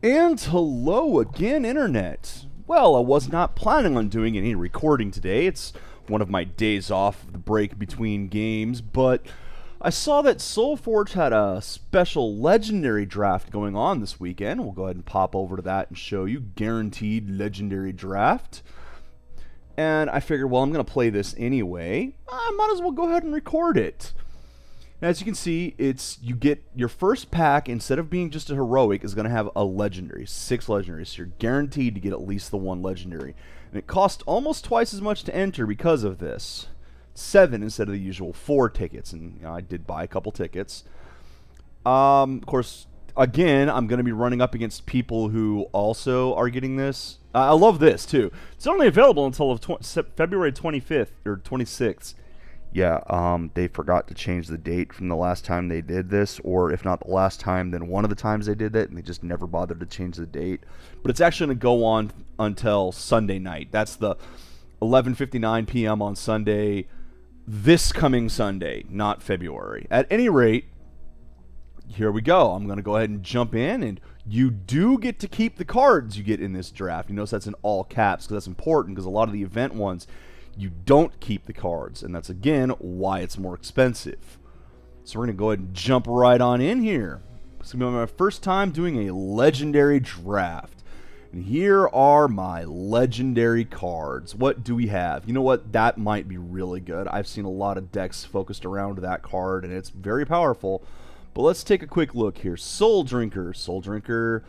And hello again, Internet. Well, I was not planning on doing any recording today. It's one of my days off, the break between games, but I saw that SolForge had a special legendary draft going on this weekend. We'll go ahead and pop over to that and show you. Guaranteed legendary draft. And I figured, well, I'm going to play this anyway. I might as well go ahead and record it. As you can see, you get your first pack, instead of being just a heroic, is going to have a legendary, 6 legendaries. So you're guaranteed to get at least the 1 legendary. And it costs almost twice as much to enter because of this. 7 instead of the usual 4 tickets, and I did buy a couple tickets. Of course, again, I'm going to be running up against people who also are getting this. I love this, too. It's only available until February 25th, or 26th. Yeah, they forgot to change the date from the last time they did this, or if not the last time, then one of the times they did that, and they just never bothered to change the date. But it's actually going to go on until Sunday night. That's the 11:59 p.m. on Sunday, this coming Sunday, not February. At any rate, here we go. I'm going to go ahead and jump in, and you do get to keep the cards you get in this draft. You notice that's in all caps because that's important, because a lot of the event ones, you don't keep the cards, and that's again why it's more expensive. So we're going to go ahead and jump right on in here. It's going to be my first time doing a legendary draft. And here are my legendary cards. What do we have? You know what? That might be really good. I've seen a lot of decks focused around that card, and it's very powerful. But let's take a quick look here. Soul Drinker. Soul Drinker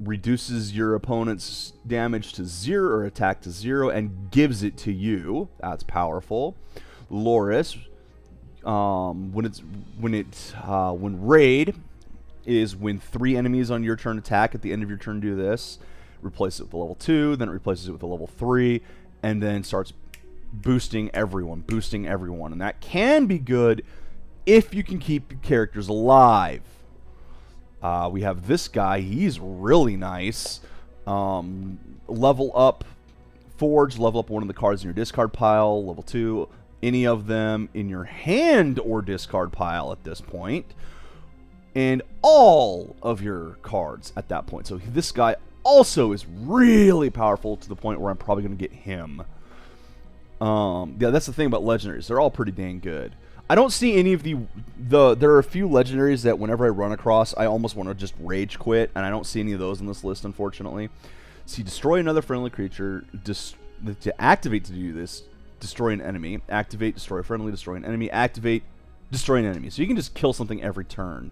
reduces your opponent's damage to 0 or attack to 0 and gives it to you. That's powerful. Loris, when raid is when 3 enemies on your turn attack. At the end of your turn, do this. Replace it with a level 2, then it replaces it with a level 3, and then starts boosting everyone, and that can be good if you can keep your characters alive. We have this guy. He's really nice. Level up Forge. Level up one of the cards in your discard pile. Level 2. Any of them in your hand or discard pile at this point. And all of your cards at that point. So this guy also is really powerful to the point where I'm probably going to get him. Yeah, that's the thing about legendaries. They're all pretty dang good. I don't see any of there are a few legendaries that whenever I run across, I almost want to just rage quit, and I don't see any of those on this list, unfortunately. See, destroy another friendly creature. To activate to do this, destroy an enemy. Activate, destroy a friendly, destroy an enemy. Activate, destroy an enemy. So you can just kill something every turn.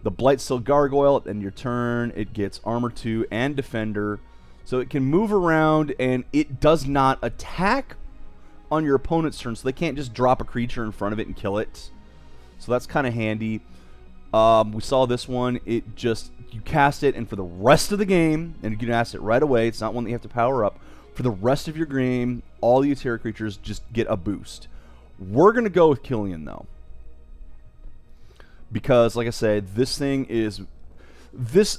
The Blightsteel Gargoyle, at the end of your turn, it gets Armor 2 and Defender. So it can move around, and it does not attack on your opponent's turn, so they can't just drop a creature in front of it and kill it. So that's kind of handy. We saw this one. You cast it, and for the rest of the game, and you can cast it right away. It's not one that you have to power up. For the rest of your game, all the Eteria creatures just get a boost. We're going to go with Killian, though. Because, like I said, this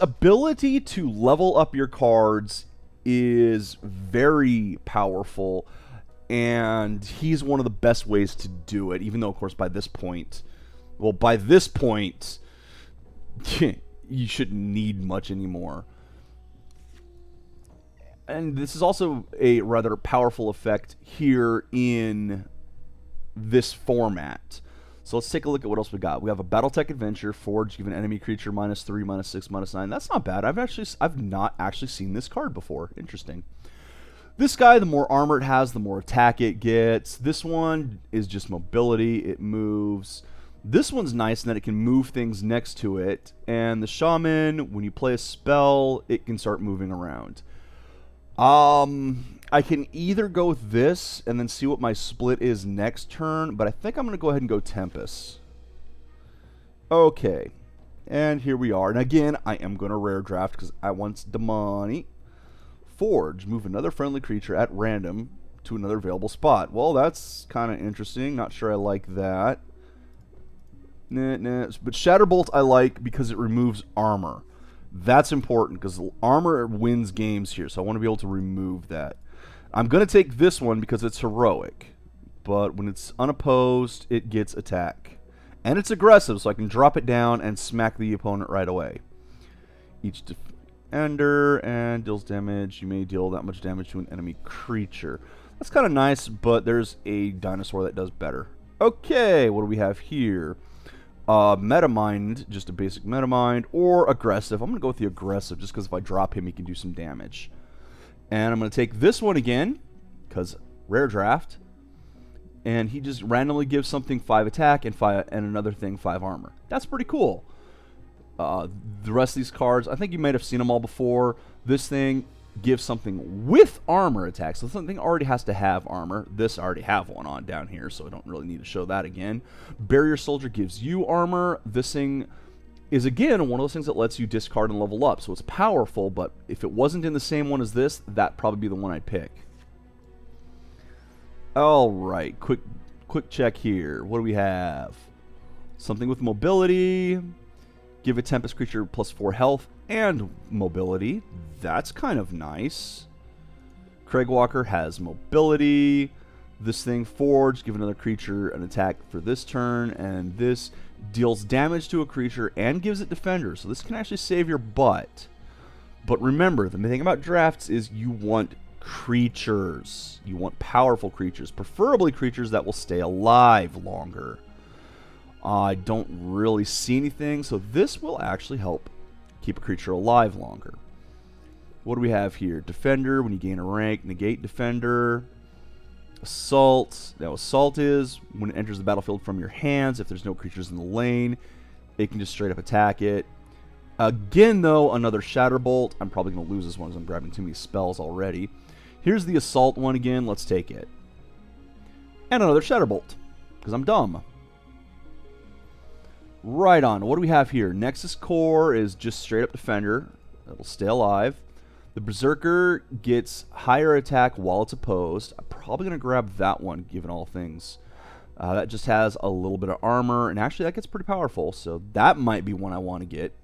ability to level up your cards is very powerful. And he's one of the best ways to do it, even though, of course, by this point, you shouldn't need much anymore. And this is also a rather powerful effect here in this format. So let's take a look at what else we got. We have a Battletech Adventure. Forge, give an enemy creature -3, -6, -9. That's not bad. I've not actually seen this card before. Interesting. This guy, the more armor it has, the more attack it gets. This one is just mobility. It moves. This one's nice in that it can move things next to it. And the Shaman, when you play a spell, it can start moving around. I can either go with this and then see what my split is next turn, but I think I'm going to go ahead and go Tempest. Okay. And here we are. And again, I am going to rare draft because I want the money. Forge, move another friendly creature at random to another available spot. Well, that's kind of interesting. Not sure I like that. Nah. But Shatterbolt I like because it removes armor. That's important because armor wins games here, so I want to be able to remove that. I'm going to take this one because it's heroic. But when it's unopposed, it gets attack. And it's aggressive, so I can drop it down and smack the opponent right away. Ender, and deals damage. You may deal that much damage to an enemy creature. That's kind of nice, but there's a dinosaur that does better. Okay, what do we have here? Metamind, just a basic Metamind, or aggressive. I'm going to go with the aggressive, just because if I drop him, he can do some damage. And I'm going to take this one again, because rare draft. And he just randomly gives something 5 attack and another thing 5 armor. That's pretty cool. The rest of these cards, I think you might have seen them all before. This thing gives something with armor attack. So something already has to have armor. This I already have one on down here, so I don't really need to show that again. Barrier Soldier gives you armor. This thing is, again, one of those things that lets you discard and level up. So it's powerful, but if it wasn't in the same one as this, that'd probably be the one I'd pick. Alright, quick check here. What do we have? Something with mobility. Give a Tempest creature plus 4 health and mobility. That's kind of nice. Craig Walker has mobility. This thing, Forge, give another creature an attack for this turn. And this deals damage to a creature and gives it Defender. So this can actually save your butt. But remember, the thing about drafts is you want creatures. You want powerful creatures. Preferably creatures that will stay alive longer. I don't really see anything, so this will actually help keep a creature alive longer. What do we have here? Defender, when you gain a rank, negate Defender. Assault. Now, Assault is when it enters the battlefield from your hands, if there's no creatures in the lane, it can just straight up attack it. Again, though, another Shatterbolt. I'm probably going to lose this one because I'm grabbing too many spells already. Here's the Assault one again. Let's take it. And another Shatterbolt, because I'm dumb. Right on. What do we have here? Nexus Core is just straight up Defender. It'll stay alive. The Berserker gets higher attack while it's opposed. I'm probably going to grab that one, given all things. That just has a little bit of armor, and actually that gets pretty powerful, so that might be one I want to get.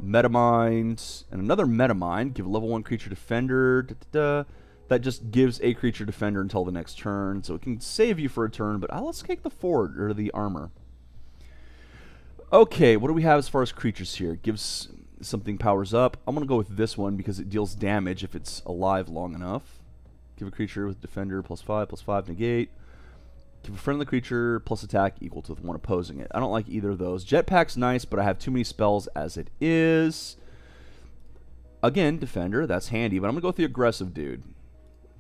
Metamind, and another Metamind. Give a level 1 creature Defender. That just gives a creature Defender until the next turn, so it can save you for a turn, but let's take the Forge, or the armor. Okay, what do we have as far as creatures here? It gives something powers up. I'm going to go with this one because it deals damage if it's alive long enough. Give a creature with Defender +5/+5 negate. Give a friendly creature plus attack equal to the one opposing it. I don't like either of those. Jetpack's nice, but I have too many spells as it is. Again, Defender, that's handy, but I'm going to go with the aggressive dude.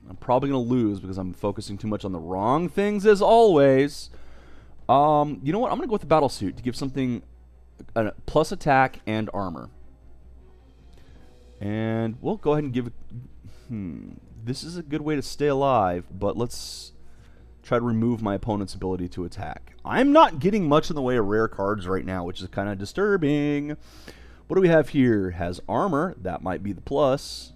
I'm probably going to lose because I'm focusing too much on the wrong things as always. You know what? I'm going to go with the Battle Suit to give something plus attack and armor. And we'll go ahead and give it... This is a good way to stay alive, but let's try to remove my opponent's ability to attack. I'm not getting much in the way of rare cards right now, which is kind of disturbing. What do we have here? Has armor. That might be the plus.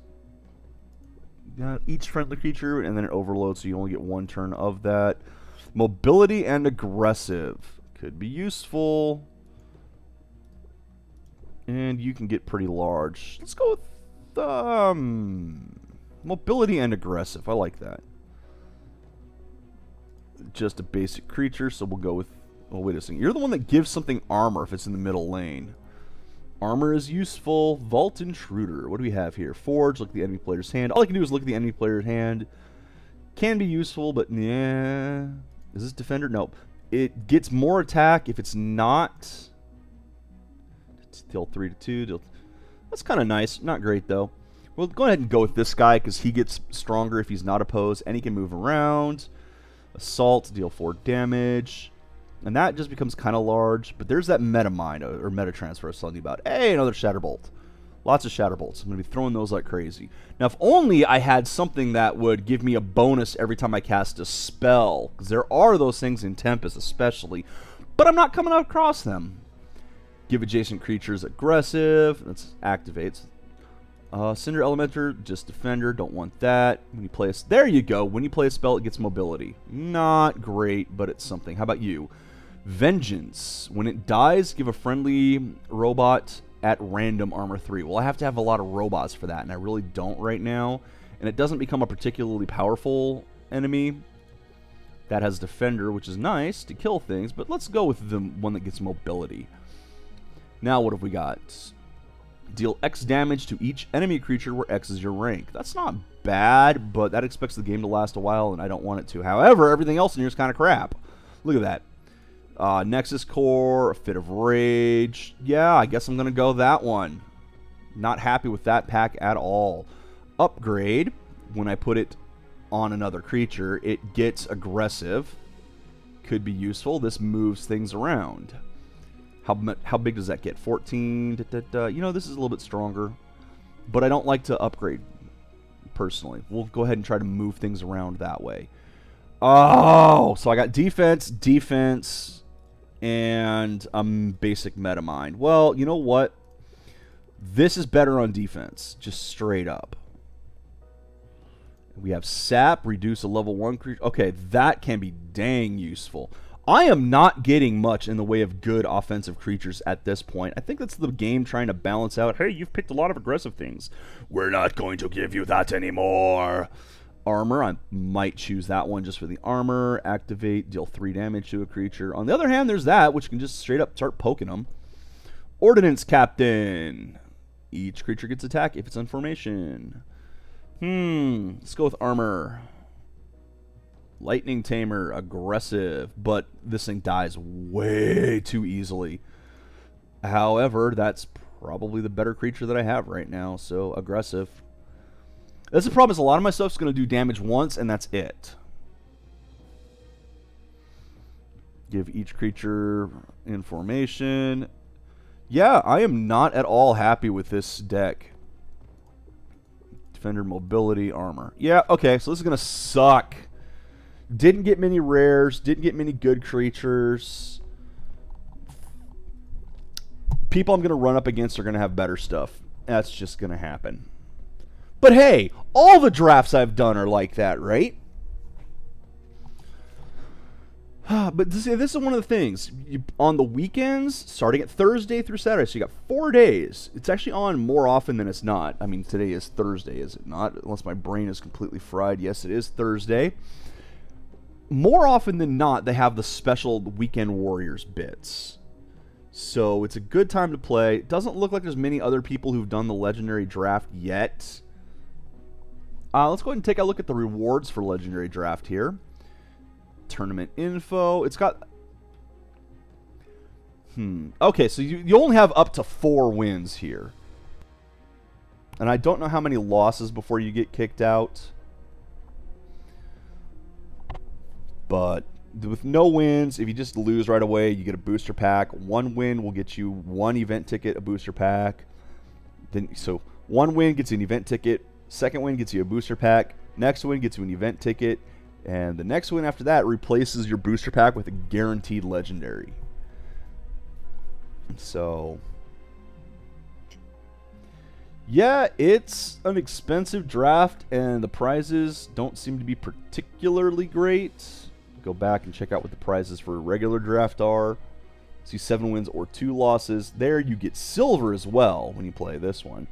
Got each friendly creature, and then it overloads, so you only get one turn of that. Mobility and aggressive. Could be useful. And you can get pretty large. Let's go with mobility and aggressive. I like that. Just a basic creature, so we'll go with... Oh, wait a second. You're the one that gives something armor if it's in the middle lane. Armor is useful. Vault Intruder. What do we have here? Forge. Look at the enemy player's hand. All I can do is look at the enemy player's hand. Can be useful, but yeah... Is this Defender? Nope. It gets more attack if it's not. Deal 3/2. That's kind of nice. Not great, though. We'll go ahead and go with this guy because he gets stronger if he's not opposed, and he can move around. Assault, deal 4 damage. And that just becomes kind of large. But there's that Metamind, or Meta Transfer I was telling you about. Hey, another Shatterbolt. Lots of Shatterbolts. I'm going to be throwing those like crazy. Now, if only I had something that would give me a bonus every time I cast a spell. Because there are those things in Tempest especially. But I'm not coming across them. Give adjacent creatures aggressive. That's activates. Cinder Elementor, just Defender. Don't want that. When you play a... There you go. When you play a spell, it gets mobility. Not great, but it's something. How about you? Vengeance. When it dies, give a friendly robot... at random armor 3. Well, I have to have a lot of robots for that, and I really don't right now. And it doesn't become a particularly powerful enemy. That has Defender, which is nice to kill things, but let's go with the one that gets mobility. Now, what have we got? Deal X damage to each enemy creature where X is your rank. That's not bad, but that expects the game to last a while, and I don't want it to. However, everything else in here is kind of crap. Look at that. Nexus Core, a Fit of Rage. Yeah, I guess I'm going to go that one. Not happy with that pack at all. Upgrade, when I put it on another creature, it gets aggressive. Could be useful. This moves things around. How big does that get? 14. You know, this is a little bit stronger. But I don't like to upgrade, personally. We'll go ahead and try to move things around that way. Oh, so I got defense, and basic metamind. Well, you know what? This is better on defense, just straight up. We have sap, reduce a level 1 creature. Okay, that can be dang useful. I am not getting much in the way of good offensive creatures at this point. I think that's the game trying to balance out, hey, you've picked a lot of aggressive things. We're not going to give you that anymore. Armor, I might choose that one just for the armor. Activate, deal 3 damage to a creature. On the other hand, there's that, which can just straight up start poking them. Ordnance Captain. Each creature gets attack if it's in formation. Let's go with armor. Lightning Tamer, aggressive, but this thing dies way too easily. However, that's probably the better creature that I have right now, so aggressive. That's the problem, is a lot of my stuff's going to do damage once, and that's it. Give each creature information. Yeah, I am not at all happy with this deck. Defender, mobility, armor. Yeah, okay, so this is going to suck. Didn't get many rares, didn't get many good creatures. People I'm going to run up against are going to have better stuff. That's just going to happen. But hey, all the drafts I've done are like that, right? But this is one of the things. On the weekends, starting at Thursday through Saturday, so you got 4 days. It's actually on more often than it's not. I mean, today is Thursday, is it not? Unless my brain is completely fried. Yes, it is Thursday. More often than not, they have the special Weekend Warriors bits. So it's a good time to play. It doesn't look like there's many other people who've done the Legendary Draft yet. Let's go ahead and take a look at the rewards for Legendary Draft here. Tournament info. It's got... Okay, so you only have up to 4 wins here. And I don't know how many losses before you get kicked out. But with no wins, if you just lose right away, you get a booster pack. 1 win will get you 1 event ticket, a booster pack. So 1 win gets you an event ticket. 2nd win gets you a booster pack. Next win gets you an event ticket. And the next win after that replaces your booster pack with a guaranteed legendary. So, yeah, it's an expensive draft, and the prizes don't seem to be particularly great. Go back and check out what the prizes for a regular draft are. See 7 wins or 2 losses. There you get silver as well when you play this one.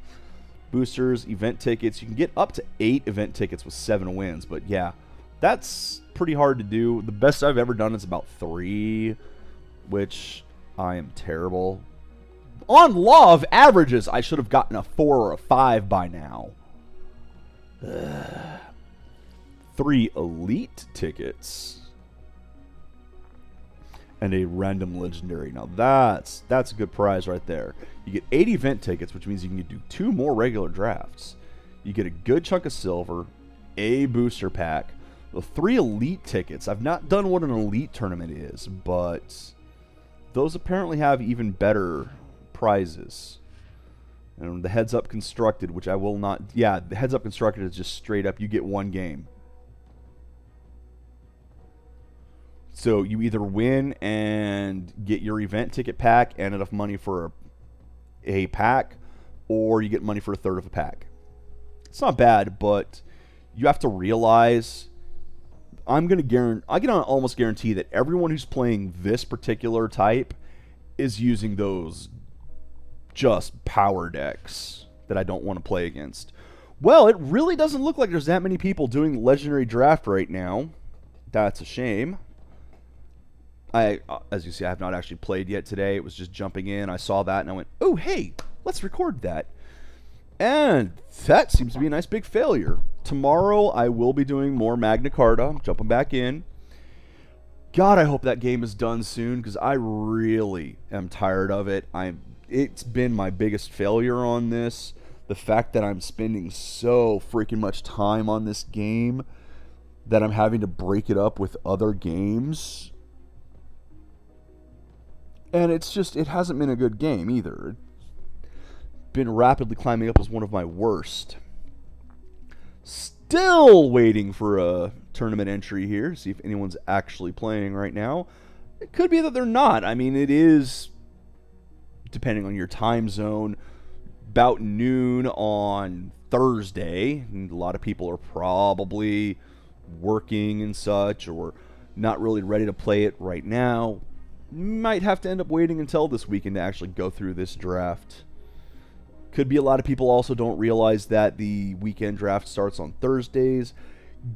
Boosters, event tickets. You can get up to 8 event tickets with 7 wins, but yeah, that's pretty hard to do. The best I've ever done is about 3, which I am terrible. On law of averages, I should have gotten a 4 or a 5 by now. 3 elite tickets. And a random legendary. Now that's a good prize right there. You get 8 event tickets, which means you can do 2 more regular drafts. You get a good chunk of silver, a booster pack, the 3 elite tickets. I've not done what an elite tournament is, but those apparently have even better prizes. And the heads up constructed, which I will not. Yeah, the heads up constructed is just straight up. You get 1 game. So you either win and get your event ticket pack and enough money for a pack, or you get money for a third of a pack. It's not bad, but you have to realize I can almost guarantee that everyone who's playing this particular type is using those just power decks that I don't want to play against. Well, it really doesn't look like there's that many people doing Legendary Draft right now. That's a shame. As you see, I have not actually played yet today. It was just jumping in. I saw that and I went, oh, hey, let's record that. And that seems to be a nice big failure. Tomorrow I will be doing more Magna Carta. I'm jumping back in. God, I hope that game is done soon, because I really am tired of it. It's been my biggest failure on this. The fact that I'm spending so freaking much time on this game that I'm having to break it up with other games. And it hasn't been a good game either. It's been rapidly climbing up as one of my worst. Still waiting for a tournament entry here, see if anyone's actually playing right now. It could be that they're not. I mean, it is, depending on your time zone, about noon on Thursday, and a lot of people are probably working and such, or not really ready to play it right now. Might have to end up waiting until this weekend to actually go through this draft. Could be a lot of people also don't realize that the weekend draft starts on Thursdays.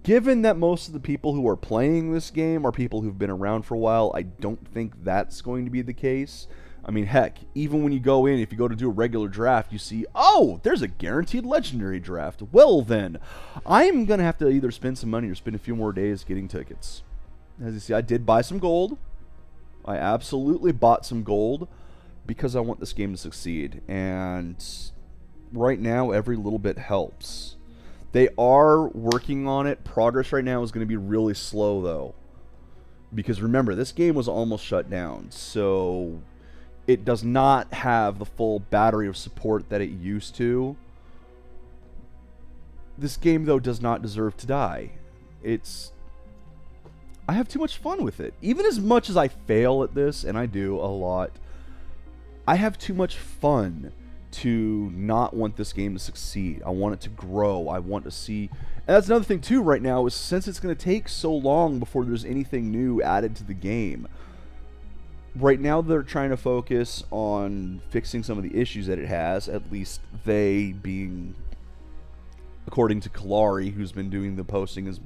Given that most of the people who are playing this game are people who've been around for a while, I don't think that's going to be the case. I mean, heck, even when you go in, if you go to do a regular draft, you see, oh, there's a guaranteed legendary draft. Well then, I'm going to have to either spend some money or spend a few more days getting tickets. As you see, I did buy some gold. I absolutely bought some gold because I want this game to succeed. And right now, every little bit helps. They are working on it. Progress right now is going to be really slow, though. Because remember, this game was almost shut down. So it does not have the full battery of support that it used to. This game, though, does not deserve to die. I have too much fun with it. Even as much as I fail at this, and I do a lot, I have too much fun to not want this game to succeed. I want it to grow. I want to see... And that's another thing, too, right now, is since it's going to take so long before there's anything new added to the game, right now they're trying to focus on fixing some of the issues that it has, at least they being, according to Kalari, who's been doing the posting, is...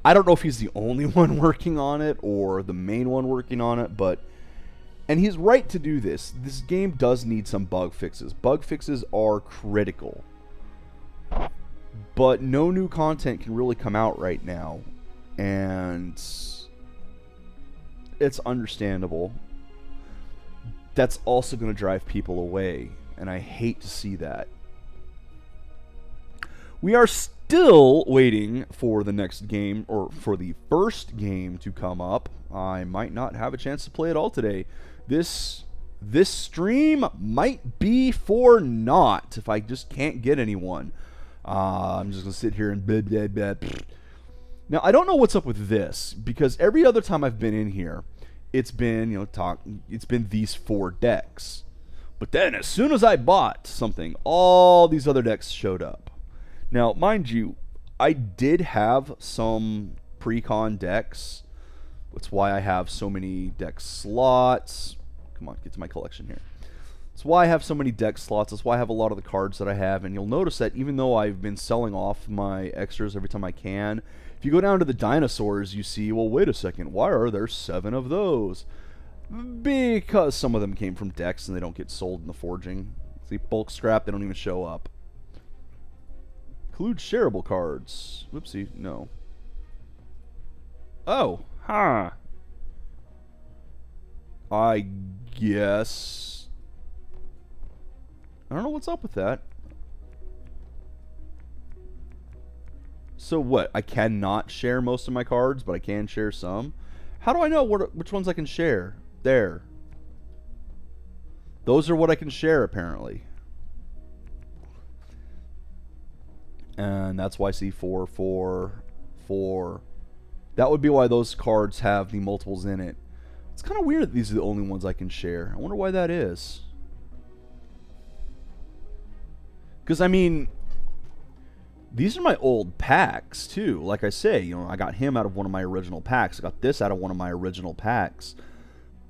I don't know if he's the only one working on it or the main one working on it, but... And he's right to do this. This game does need some bug fixes. Bug fixes are critical. But no new content can really come out right now. And it's understandable. That's also going to drive people away. And I hate to see that. We are still waiting for the next game, or for the first game to come up. I might not have a chance to play it all today. This stream might be for naught if I just can't get anyone. I'm just going to sit here and blah, blah, blah. Now, I don't know what's up with this, because every other time I've been in here, it's been, it's been these 4 decks. But then, as soon as I bought something, all these other decks showed up. Now, mind you, I did have some pre-con decks. That's why I have so many deck slots. Come on, get to my collection here. That's why I have so many deck slots. That's why I have a lot of the cards that I have. And you'll notice that even though I've been selling off my extras every time I can, if you go down to the dinosaurs, you see, well, wait a second, why are there 7 of those? Because some of them came from decks and they don't get sold in the forging. See, bulk scrap, they don't even show up. Include shareable cards. Whoopsie, no. Oh, huh. I guess. I don't know what's up with that. So what? I cannot share most of my cards, but I can share some? How do I know which ones I can share? There. Those are what I can share, apparently. And that's why I see 4, 4, 4. That would be why those cards have the multiples in it. It's kind of weird that these are the only ones I can share. I wonder why that is. Because, I mean, these are my old packs, too. Like I say, I got him out of one of my original packs. I got this out of one of my original packs.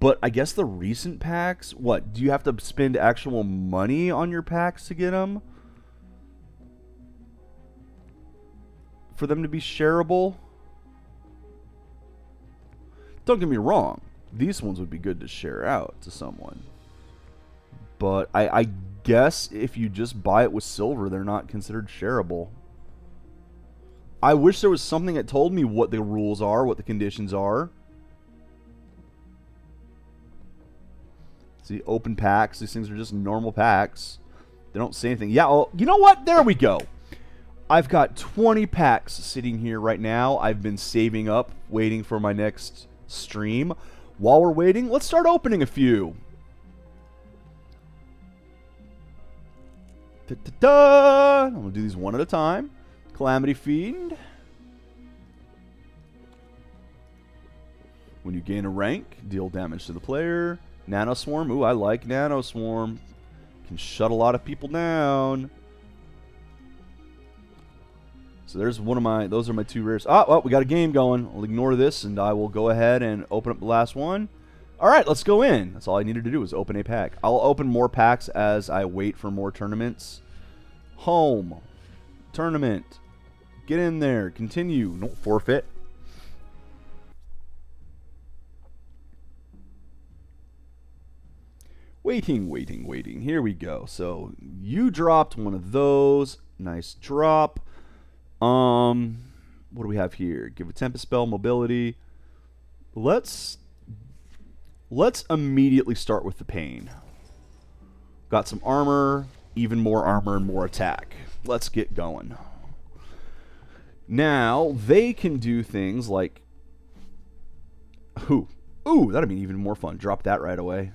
But I guess the recent packs, what? Do you have to spend actual money on your packs to get them? For them to be shareable? Don't get me wrong. These ones would be good to share out to someone. But I guess if you just buy it with silver, they're not considered shareable. I wish there was something that told me what the rules are, what the conditions are. See, open packs. These things are just normal packs. They don't say anything. Yeah, oh, you know what? There we go. I've got 20 packs sitting here right now. I've been saving up, waiting for my next stream. While we're waiting, let's start opening a few. Da-da-da! I'm going to do these one at a time. Calamity Fiend. When you gain a rank, deal damage to the player. Nano Swarm. Ooh, I like Nano Swarm. Can shut a lot of people down. So there's one of my, those are my 2 rares. Oh, well, we got a game going. I'll ignore this and I will go ahead and open up the last one. All right, let's go in. That's all I needed to do was open a pack. I'll open more packs as I wait for more tournaments. Home. Tournament. Get in there. Continue. No forfeit. Waiting, waiting, waiting. Here we go. So you dropped one of those. Nice drop. What do we have here? Give a Tempest Spell, mobility. Let's immediately start with the pain. Got some armor, even more armor and more attack. Let's get going. Now, they can do things like... Ooh, that'd be even more fun. Drop that right away.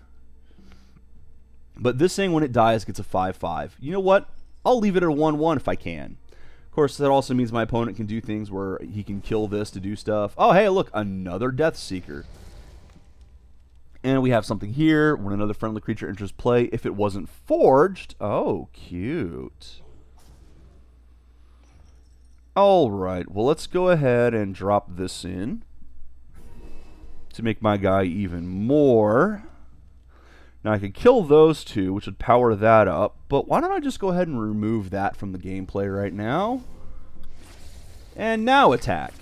But this thing, when it dies, gets a 5/5. You know what? I'll leave it at a 1/1 if I can. Of course, that also means my opponent can do things where he can kill this to do stuff. Oh, hey, look, another Death Seeker. And we have something here. When another friendly creature enters play, if it wasn't forged... Oh, cute. Alright, well, let's go ahead and drop this in to make my guy even more. Now, I could kill those 2, which would power that up, but why don't I just go ahead and remove that from the gameplay right now? And now attack.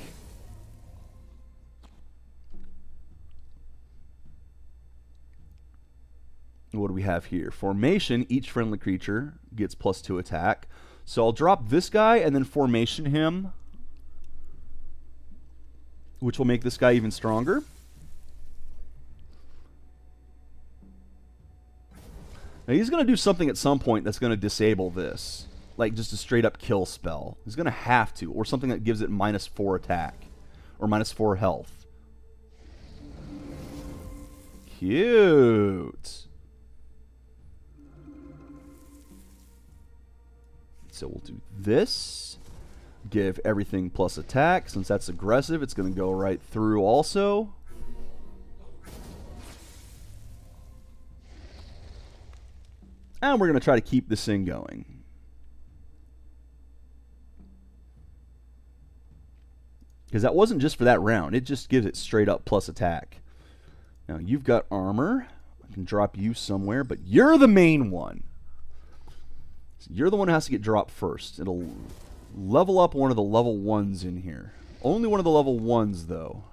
What do we have here? Formation, each friendly creature gets +2 attack. So I'll drop this guy and then formation him, which will make this guy even stronger. Now he's going to do something at some point that's going to disable this. Like just a straight up kill spell. He's going to have to. Or something that gives it -4 attack. Or -4 health. Cute. So we'll do this. Give everything plus attack. Since that's aggressive, it's going to go right through also. And we're going to try to keep this thing going. Because that wasn't just for that round. It just gives it straight up plus attack. Now, you've got armor. I can drop you somewhere, but you're the main one. So you're the one who has to get dropped first. It'll level up one of the level 1s in here. Only one of the level 1s, though.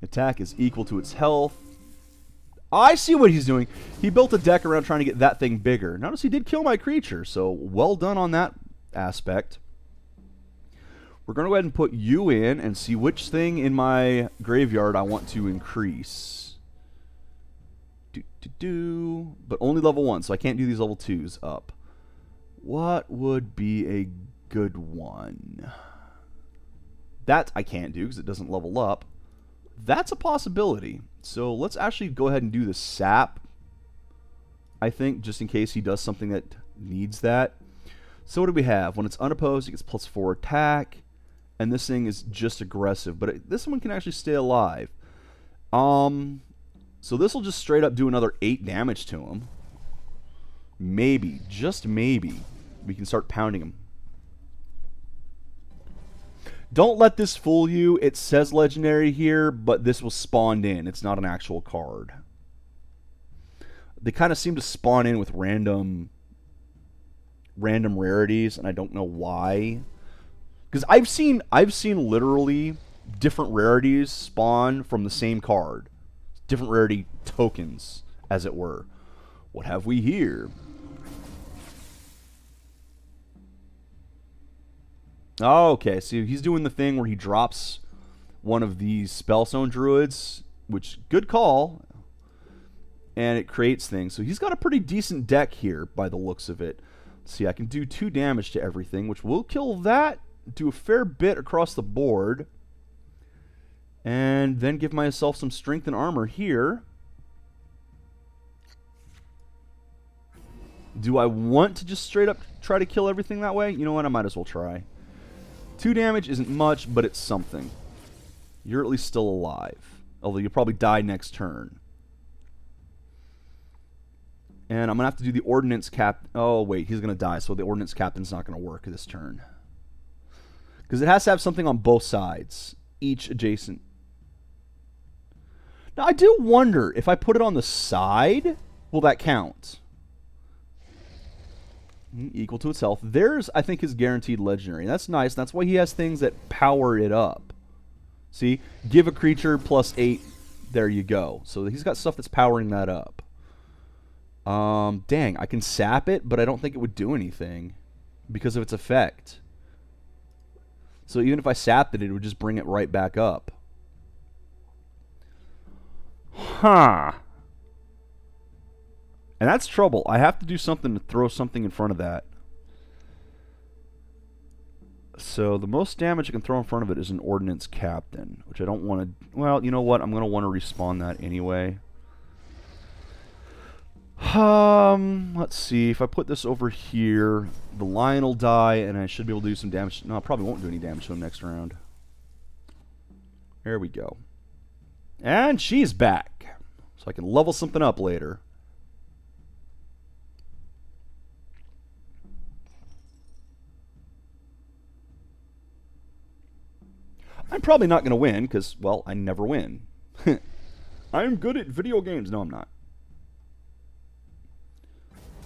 Attack is equal to its health. I see what he's doing. He built a deck around trying to get that thing bigger. Notice he did kill my creature, so well done on that aspect. We're going to go ahead and put you in and see which thing in my graveyard I want to increase. But only level 1, so I can't do these level 2s up. What would be a good one? That I can't do because it doesn't level up. That's a possibility. So let's actually go ahead and do the sap, I think, just in case he does something that needs that. So what do we have? When it's unopposed, it gets +4 attack. And this thing is just aggressive. But this one can actually stay alive. So this will just straight up do another 8 damage to him. Maybe, just maybe, we can start pounding him. Don't let this fool you. It says legendary here, but this was spawned in. It's not an actual card. They kind of seem to spawn in with random rarities, and I don't know why. Because I've seen literally different rarities spawn from the same card. Different rarity tokens, as it were. What have we here? Oh, okay, so he's doing the thing where he drops one of these Spellstone Druids, which, good call, and it creates things. So he's got a pretty decent deck here by the looks of it. Let's see, I can do 2 damage to everything, which will kill that, do a fair bit across the board, and then give myself some strength and armor here. Do I want to just straight up try to kill everything that way? You know what, I might as well try. 2 damage isn't much, but it's something. You're at least still alive. Although you'll probably die next turn. And I'm going to have to do the Ordnance Cap... Oh, wait, he's going to die, so the Ordnance Captain's not going to work this turn. Because it has to have something on both sides. Each adjacent. Now, I do wonder, if I put it on the side, will that count? Equal to itself. There's, I think, his guaranteed legendary. That's nice. That's why he has things that power it up. See? Give a creature plus 8. There you go. So he's got stuff that's powering that up. Dang, I can sap it, but I don't think it would do anything because of its effect. So even if I sapped it, it would just bring it right back up. Huh. And that's trouble. I have to do something to throw something in front of that. So the most damage I can throw in front of it is an Ordnance Captain, which I don't want to... Well, you know what? I'm going to want to respawn that anyway. Let's see. If I put this over here, the lion will die, and I should be able to do some damage. No, I probably won't do any damage to him next round. There we go. And she's back. So I can level something up later. I'm probably not going to win, because, well, I never win. I'm good at video games. No, I'm not.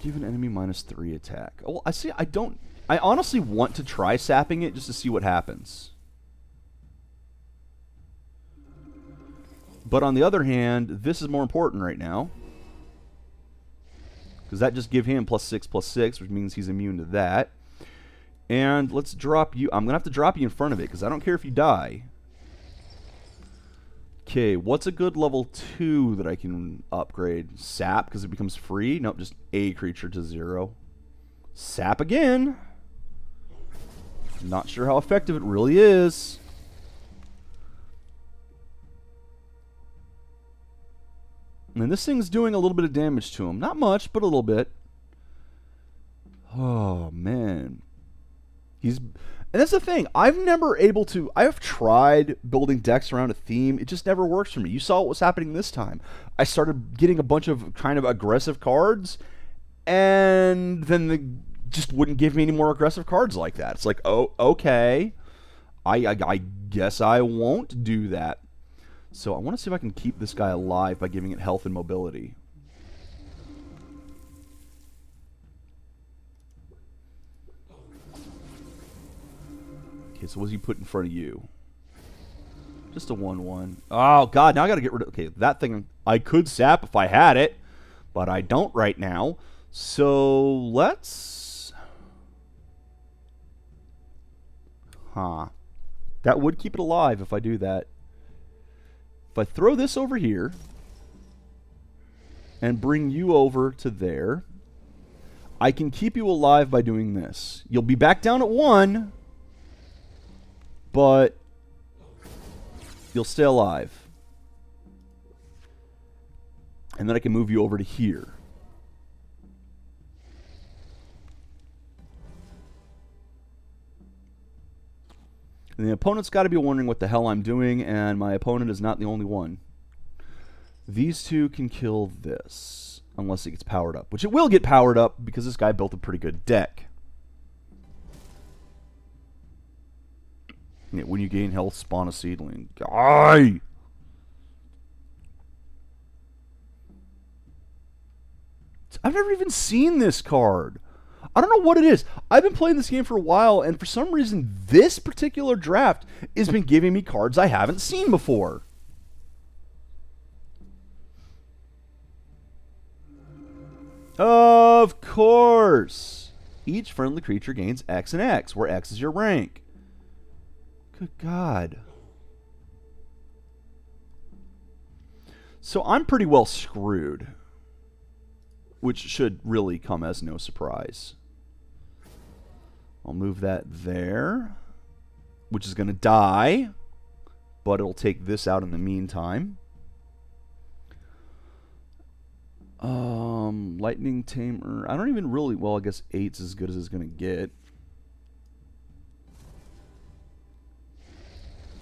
Give an enemy -3 attack. Oh, I see. I honestly want to try sapping it just to see what happens. But on the other hand, this is more important right now. Because that just give him +6/+6, which means he's immune to that. And let's drop you. I'm going to have to drop you in front of it, because I don't care if you die. Okay, what's a good level 2 that I can upgrade? Sap, because it becomes free? Nope, just a creature to 0. Sap again. Not sure how effective it really is. And this thing's doing a little bit of damage to him. Not much, but a little bit. Oh, man. And that's the thing. I've tried building decks around a theme. It just never works for me. You saw what was happening this time. I started getting a bunch of kind of aggressive cards, and then they just wouldn't give me any more aggressive cards like that. It's like, oh, okay. I guess I won't do that. So I want to see if I can keep this guy alive by giving it health and mobility. Okay, so what does he put in front of you? Just a 1/1. Oh, God, now I got to get rid of... Okay, that thing I could sap if I had it, but I don't right now. So, let's... Huh. That would keep it alive if I do that. If I throw this over here and bring you over to there, I can keep you alive by doing this. You'll be back down at 1... but you'll stay alive. And then I can move you over to here. And the opponent's got to be wondering what the hell I'm doing, and my opponent is not the only one. These two can kill this, unless it gets powered up. Which it will get powered up, because this guy built a pretty good deck. When you gain health, spawn a seedling. Die! I've never even seen this card. I don't know what it is. I've been playing this game for a while, and for some reason, this particular draft has been giving me cards I haven't seen before. Of course. Each friendly creature gains X and X, where X is your rank. Good God. So I'm pretty well screwed, which should really come as no surprise. I'll move that there, which is going to die, but it'll take this out in the meantime. Lightning Tamer. I don't even really... Well, I guess 8's as good as it's going to get.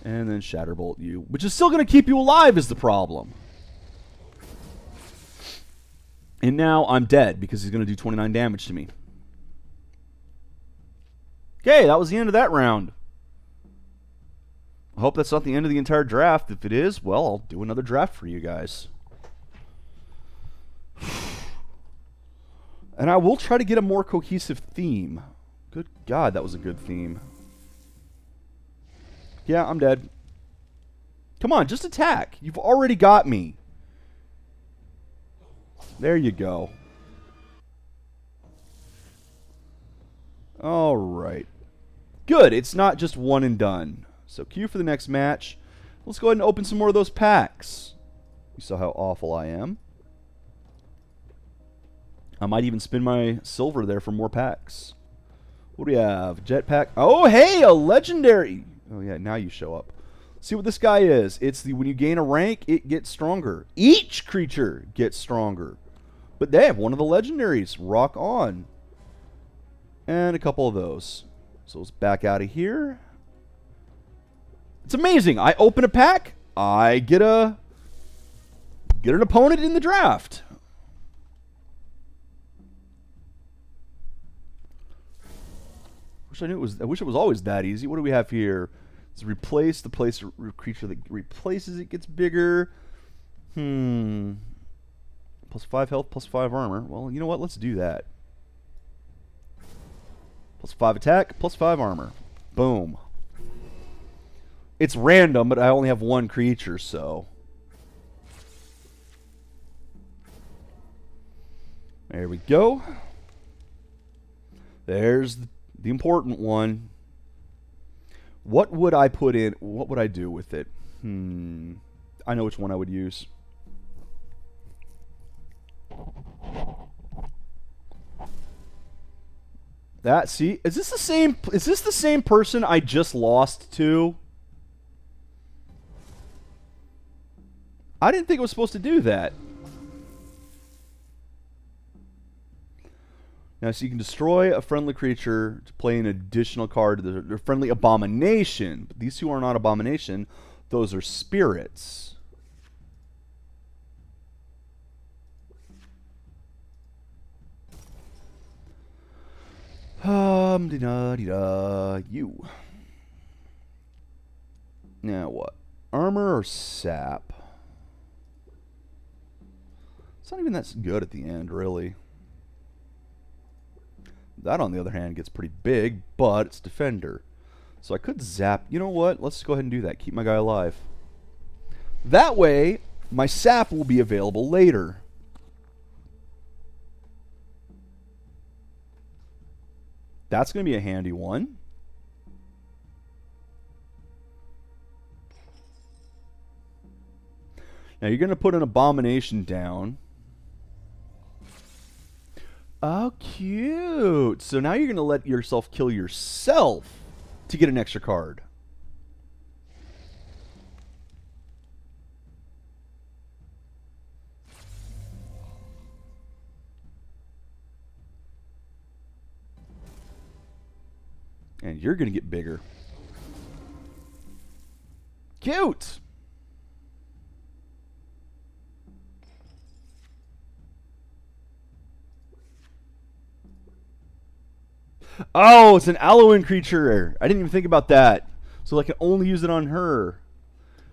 And then Shatterbolt you, which is still going to keep you alive is the problem. And now I'm dead because he's going to do 29 damage to me. Okay, that was the end of that round. I hope that's not the end of the entire draft. If it is, well, I'll do another draft for you guys. And I will try to get a more cohesive theme. Good God, that was a good theme. Yeah, I'm dead. Come on, just attack. You've already got me. There you go. All right. Good, it's not just one and done. So cue for the next match. Let's go ahead and open some more of those packs. You saw how awful I am. I might even spin my silver there for more packs. What do we have? Jetpack. Oh, hey, a legendary. Oh, yeah, now you show up. See what this guy is. It's the when you gain a rank, it gets stronger. Each creature gets stronger. But they have one of the legendaries. Rock on. And a couple of those. So let's back out of here. It's amazing. I open a pack. I get an opponent in the draft. I wish it was always that easy. What do we have here? Let's replace the creature that replaces it gets bigger. Plus 5 health, plus 5 armor. Well, you know what? Let's do that. Plus 5 attack, plus 5 armor. Boom. It's random, but I only have one creature, so. There we go. There's the important one. What would I put in? What would I do with it? I know which one I would use. See, is this the same person I just lost to? I didn't think it was supposed to do that. Now, so you can destroy a friendly creature to play an additional card to the friendly abomination. But these two are not abomination. Those are spirits. You. Now what? Armor or sap? It's not even that good at the end, really. That, on the other hand, gets pretty big, but it's defender. So I could zap. You know what? Let's go ahead and do that. Keep my guy alive. That way, my sap will be available later. That's going to be a handy one. Now you're going to put an abomination down. Oh, cute. So now you're going to let yourself kill yourself to get an extra card. And you're going to get bigger. Cute. Oh, it's an Allowan creature. I didn't even think about that. So I can only use it on her.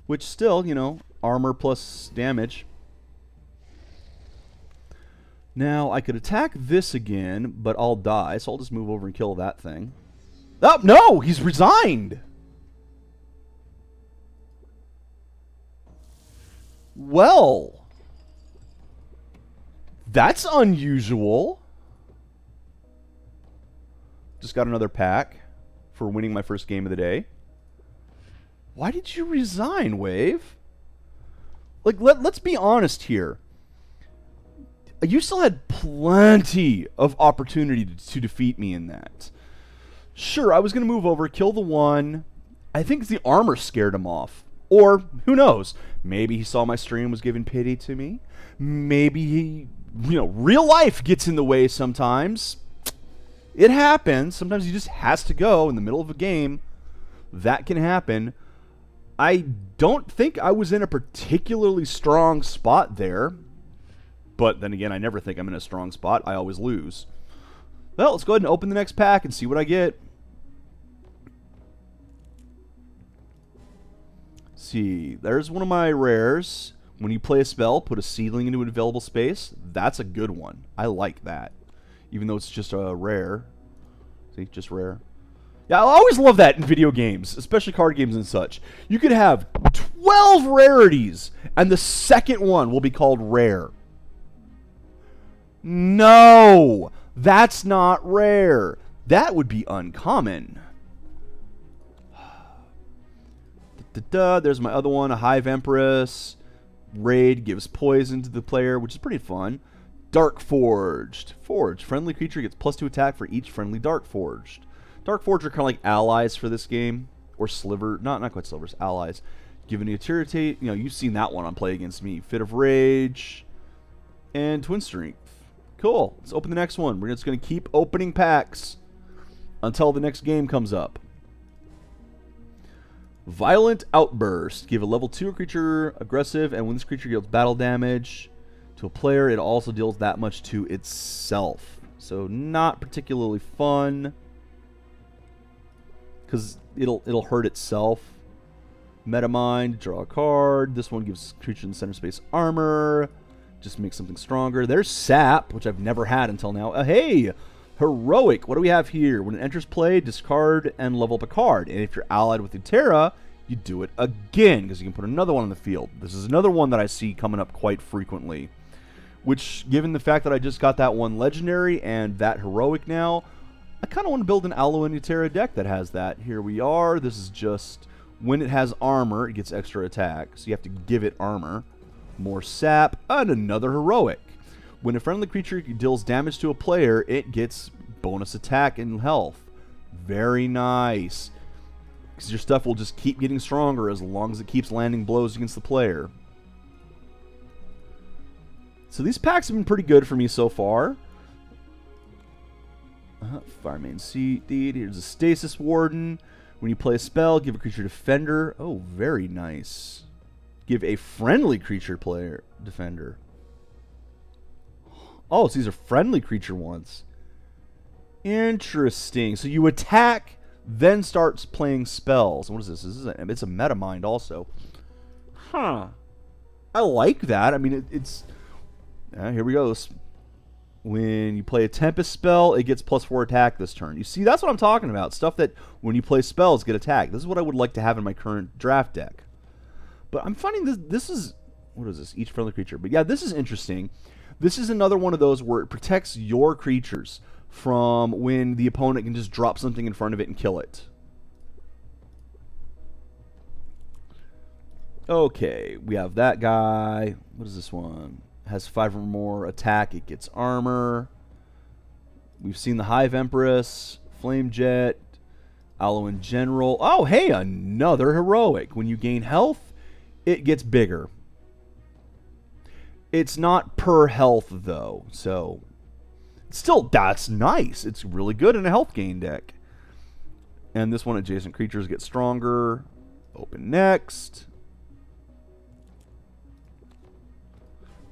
Which still, you know, armor plus damage. Now, I could attack this again, but I'll die. So I'll just move over and kill that thing. Oh, no! He's resigned! Well. That's unusual. Just got another pack for winning my first game of the day. Why did you resign, Wave? Like, let's be honest here. You still had plenty of opportunity to defeat me in that. Sure, I was going to move over, kill the one. I think the armor scared him off. Or, who knows? Maybe he saw my stream, was giving pity to me. Maybe he, real life gets in the way sometimes. It happens. Sometimes he just has to go in the middle of a game. That can happen. I don't think I was in a particularly strong spot there. But then again, I never think I'm in a strong spot. I always lose. Well, let's go ahead and open the next pack and see what I get. See, there's one of my rares. When you play a spell, put a seedling into an available space. That's a good one. I like that. Even though it's just a rare. See, just rare. Yeah, I always love that in video games, especially card games and such. You could have 12 rarities, and the second one will be called rare. No, that's not rare. That would be uncommon. There's my other one, a Hive Empress. Raid gives poison to the player, which is pretty fun. Dark Forged. Forge. Friendly creature gets +2 attack for each friendly Dark Forged. Dark Forged are kind of like allies for this game. Or sliver. Not quite slivers. Allies. Given the irritate. You've seen that one on Play Against Me. Fit of Rage. And Twin Strength. Cool. Let's open the next one. We're just going to keep opening packs until the next game comes up. Violent Outburst. Give a level 2 creature aggressive, and when this creature deals battle damage to a player, it also deals that much to itself. So not particularly fun, because it'll hurt itself. Metamind, draw a card. This one gives creature in center space armor. Just makes something stronger. There's Sap, which I've never had until now. Hey! Heroic. What do we have here? When it enters play, discard and level up a card. And if you're allied with Utera, you do it again, because you can put another one on the field. This is another one that I see coming up quite frequently. Which, given the fact that I just got that one Legendary and that Heroic now, I kind of want to build an Alolan Utera deck that has that. Here we are. This is just, when it has armor, it gets extra attack. So you have to give it armor. More Sap, and another Heroic. When a friendly creature deals damage to a player, it gets bonus attack and health. Very nice. Because your stuff will just keep getting stronger as long as it keeps landing blows against the player. So these packs have been pretty good for me so far. Fireman Seat. Here's a Stasis Warden. When you play a spell, give a creature Defender. Oh, very nice. Give a friendly creature player Defender. Oh, so these are friendly creature ones. Interesting. So you attack, then starts playing spells. What is this? It's a Metamind also. Huh. I like that. I mean, it's... here we go. When you play a Tempest spell, it gets +4 attack this turn. You see, that's what I'm talking about. Stuff that when you play spells get attacked. This is what I would like to have in my current draft deck. But I'm finding this is... What is this? Each friendly creature. But yeah, this is interesting. This is another one of those where it protects your creatures from when the opponent can just drop something in front of it and kill it. Okay, we have that guy. What is this one? Has 5 or more attack. It gets armor. We've seen the Hive Empress, Flame Jet, Alolan General. Oh, hey, another Heroic. When you gain health, it gets bigger. It's not per health, though, so still, that's nice. It's really good in a health gain deck. And this one, adjacent creatures get stronger. Open next.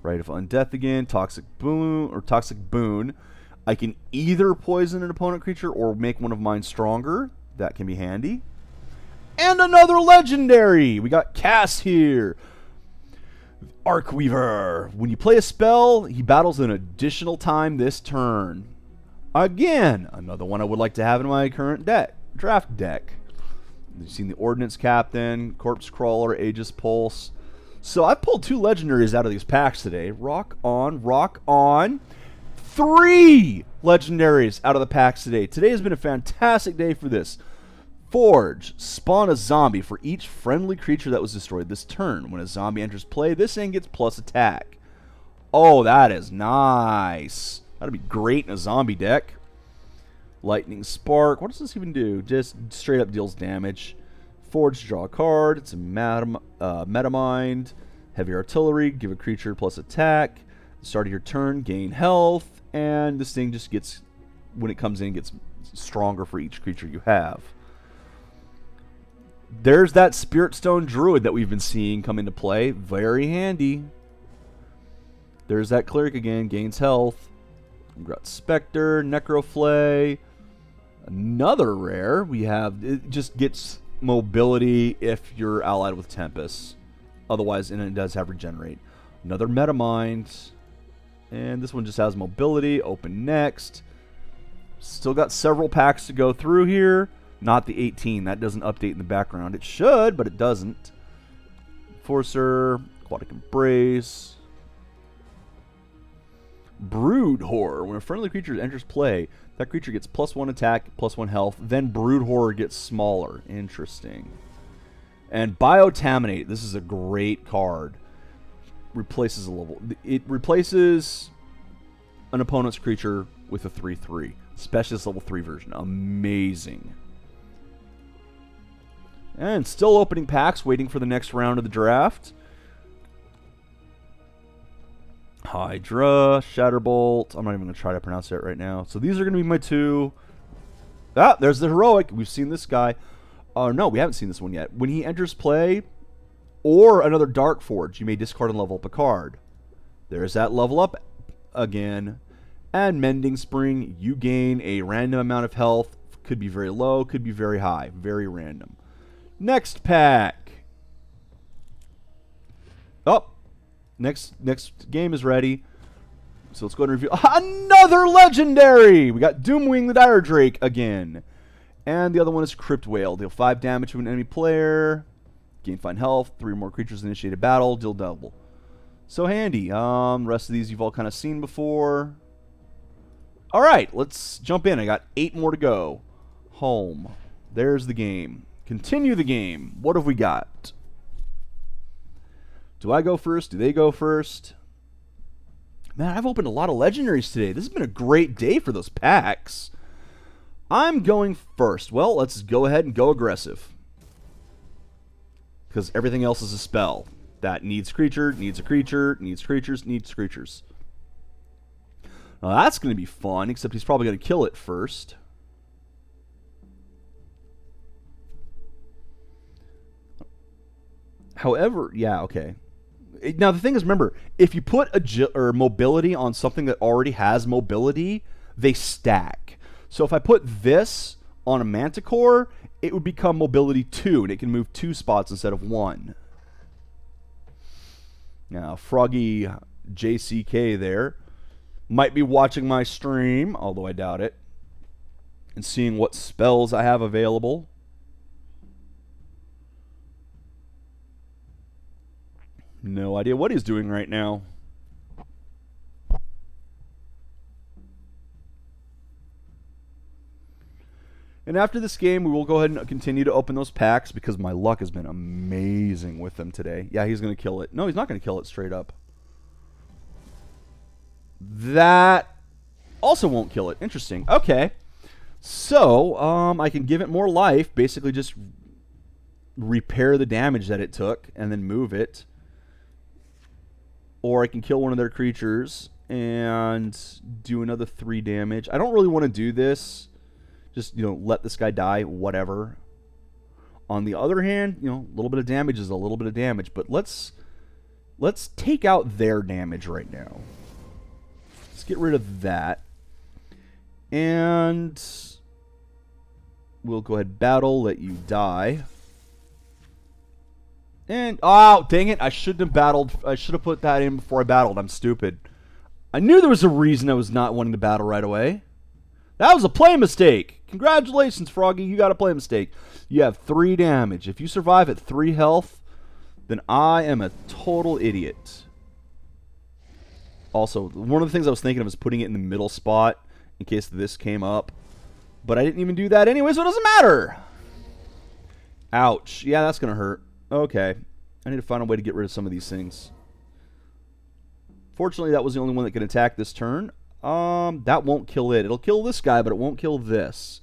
Rite of Undeath again. Toxic Boon. I can either poison an opponent creature or make one of mine stronger. That can be handy. And another Legendary. We got Cass here. Arcweaver. When you play a spell, he battles an additional time this turn. Again, another one I would like to have in my current draft deck. You've seen the Ordnance Captain, Corpse Crawler, Aegis Pulse. So I pulled 2 legendaries out of these packs today. Rock on, rock on. 3 legendaries out of the packs today. Today has been a fantastic day for this. Forge, spawn a zombie for each friendly creature that was destroyed this turn. When a zombie enters play, this thing gets plus attack. Oh, that is nice. That'd be great in a zombie deck. Lightning Spark. What does this even do? Just straight up deals damage. Forge, draw a card. It's a Metamind. Heavy Artillery. Give a creature plus attack. Start of your turn, gain health. And this thing just gets, when it comes in, gets stronger for each creature you have. There's that Spirit Stone Druid that we've been seeing come into play. Very handy. There's that Cleric again. Gains health. We've got Spectre, Necroflay. Another rare. We have, it just gets mobility if you're allied with Tempest. Otherwise, and it does have Regenerate. Another Metamind. And this one just has mobility. Open next. Still got several packs to go through here. Not the 18. That doesn't update in the background. It should, but it doesn't. Enforcer. Aquatic Embrace. Brood Horror. When a friendly creature enters play, that creature gets +1 attack, +1 health. Then Brood Horror gets smaller. Interesting. And Biotaminate. This is a great card. Replaces a level. It replaces an opponent's creature with a 3/3. Specialist level 3 version. Amazing. And still opening packs, waiting for the next round of the draft. Hydra, Shatterbolt. I'm not even going to try to pronounce that right now. So these are going to be my 2. Ah, there's the Heroic. We've seen this guy. No, we haven't seen this one yet. When he enters play, or another Dark Forge, you may discard and level up a card. There's that level up again. And Mending Spring, you gain a random amount of health. Could be very low, could be very high. Very random. Next pack. Oh, next game is ready. So let's go ahead and review another legendary. We got Doomwing the Dire Drake again. And the other one is Crypt Whale. Deal 5 damage to an enemy player. Gain fine health. 3 more creatures initiate a battle. Deal double. So handy. Rest of these you've all kind of seen before. Alright, let's jump in. I got 8 more to go. Home. There's the game. Continue the game. What have we got? Do I go first? Do they go first? Man, I've opened a lot of legendaries today. This has been a great day for those packs. I'm going first. Well, let's go ahead and go aggressive. Because everything else is a spell. That needs creature, needs a creature, needs creatures, needs creatures. Now that's going to be fun, except he's probably going to kill it first. However, yeah, okay. Now the thing is, remember, if you put mobility on something that already has mobility, they stack. So if I put this on a Manticore, it would become mobility 2, and it can move 2 spots instead of 1. Now, Froggy JCK there might be watching my stream, although I doubt it, and seeing what spells I have available. No idea what he's doing right now. And after this game, we will go ahead and continue to open those packs because my luck has been amazing with them today. Yeah, he's going to kill it. No, he's not going to kill it straight up. That also won't kill it. Interesting. Okay. So, I can give it more life. Basically just repair the damage that it took and then move it. Or I can kill one of their creatures and do another 3 damage. I don't really want to do this. Just, let this guy die, whatever. On the other hand, a little bit of damage is a little bit of damage. But let's take out their damage right now. Let's get rid of that. And we'll go ahead, battle, let you die. And, oh, dang it, I shouldn't have battled. I should have put that in before I battled. I'm stupid. I knew there was a reason I was not wanting to battle right away. That was a play mistake. Congratulations, Froggy. You got a play mistake. You have 3 damage. If you survive at 3 health, then I am a total idiot. Also, one of the things I was thinking of is putting it in the middle spot in case this came up. But I didn't even do that anyway, so it doesn't matter. Ouch. Yeah, that's going to hurt. Okay. I need to find a way to get rid of some of these things. Fortunately, that was the only one that can attack this turn. That won't kill it. It'll kill this guy, but it won't kill this.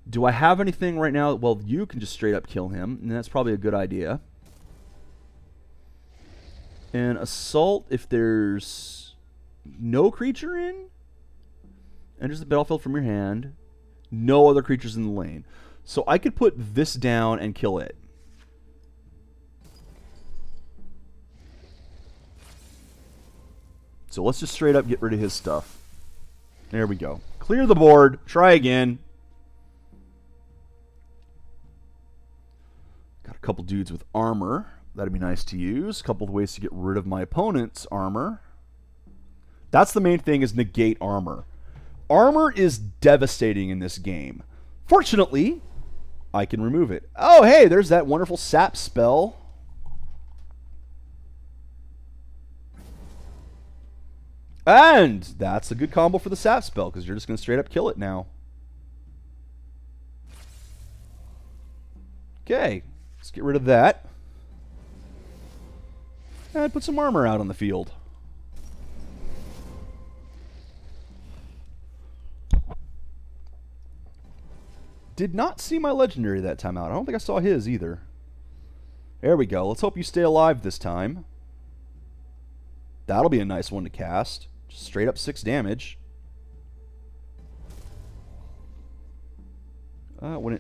Do I have anything right now? Well, you can just straight up kill him, and that's probably a good idea. And assault if there's no creature in. Enters the battlefield from your hand. No other creatures in the lane. So I could put this down and kill it. So let's just straight up get rid of his stuff. There we go. Clear the board. Try again. Got a couple dudes with armor. That'd be nice to use. A couple of ways to get rid of my opponent's armor. That's the main thing, is negate armor. Armor is devastating in this game. Fortunately, I can remove it. Oh, hey, there's that wonderful sap spell. And that's a good combo for the sap spell, because you're just going to straight up kill it now. Okay, let's get rid of that. And put some armor out on the field. Did not see my legendary that time out. I don't think I saw his either. There we go. Let's hope you stay alive this time. That'll be a nice one to cast. Just straight up 6 damage. When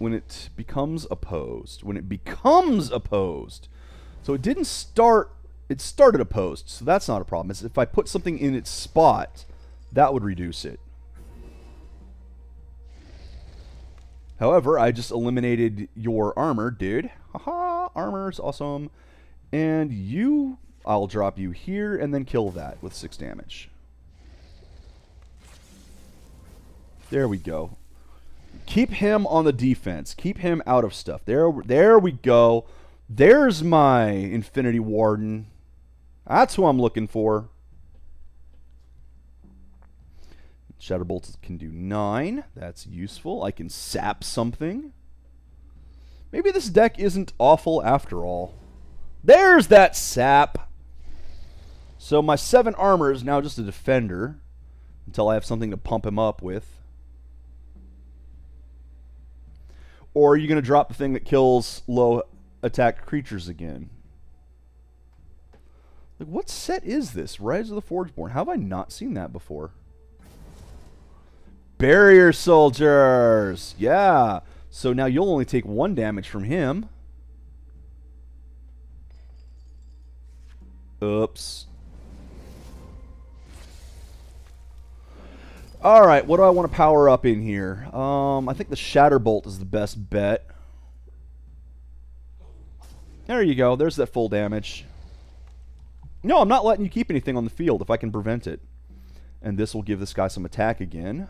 it becomes opposed. When it becomes opposed. So it didn't start. It started opposed, so that's not a problem. It's if I put something in its spot, that would reduce it. However, I just eliminated your armor, dude. Haha, armor's awesome. And you, I'll drop you here and then kill that with 6 damage. There we go. Keep him on the defense. Keep him out of stuff. There we go. There's my Infinity Warden. That's who I'm looking for. Shatterbolt can do 9. That's useful. I can sap something. Maybe this deck isn't awful after all. There's that sap. So my 7 armor is now just a defender until I have something to pump him up with. Or are you going to drop the thing that kills low attack creatures again? Like, what set is this? Rise of the Forgeborn. How have I not seen that before? Barrier Soldiers! Yeah! So now you'll only take 1 damage from him. Oops. Alright, what do I want to power up in here? I think the Shatterbolt is the best bet. There you go. There's that full damage. No, I'm not letting you keep anything on the field if I can prevent it. And this will give this guy some attack again.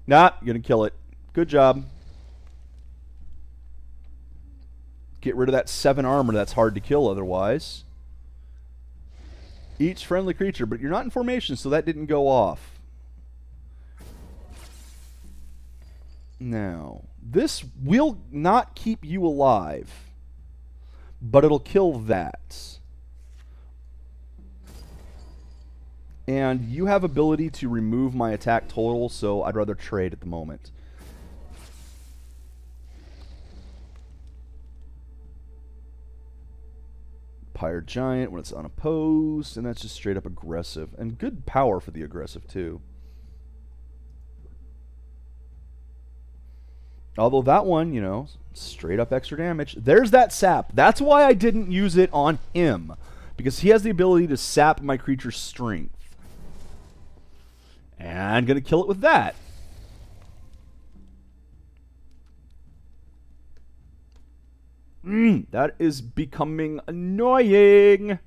Nah, you're going to kill it. Good job. Get rid of that 7 armor that's hard to kill otherwise. Each friendly creature, but you're not in formation, so that didn't go off. Now, this will not keep you alive, but it'll kill that. And you have ability to remove my attack total, so I'd rather trade at the moment. Pyre Giant when it's unopposed, and that's just straight up aggressive. And good power for the aggressive, too. Although that one, you know, straight up extra damage. There's that sap. That's why I didn't use it on him. Because he has the ability to sap my creature's strength. And I'm going to kill it with that. That is becoming annoying.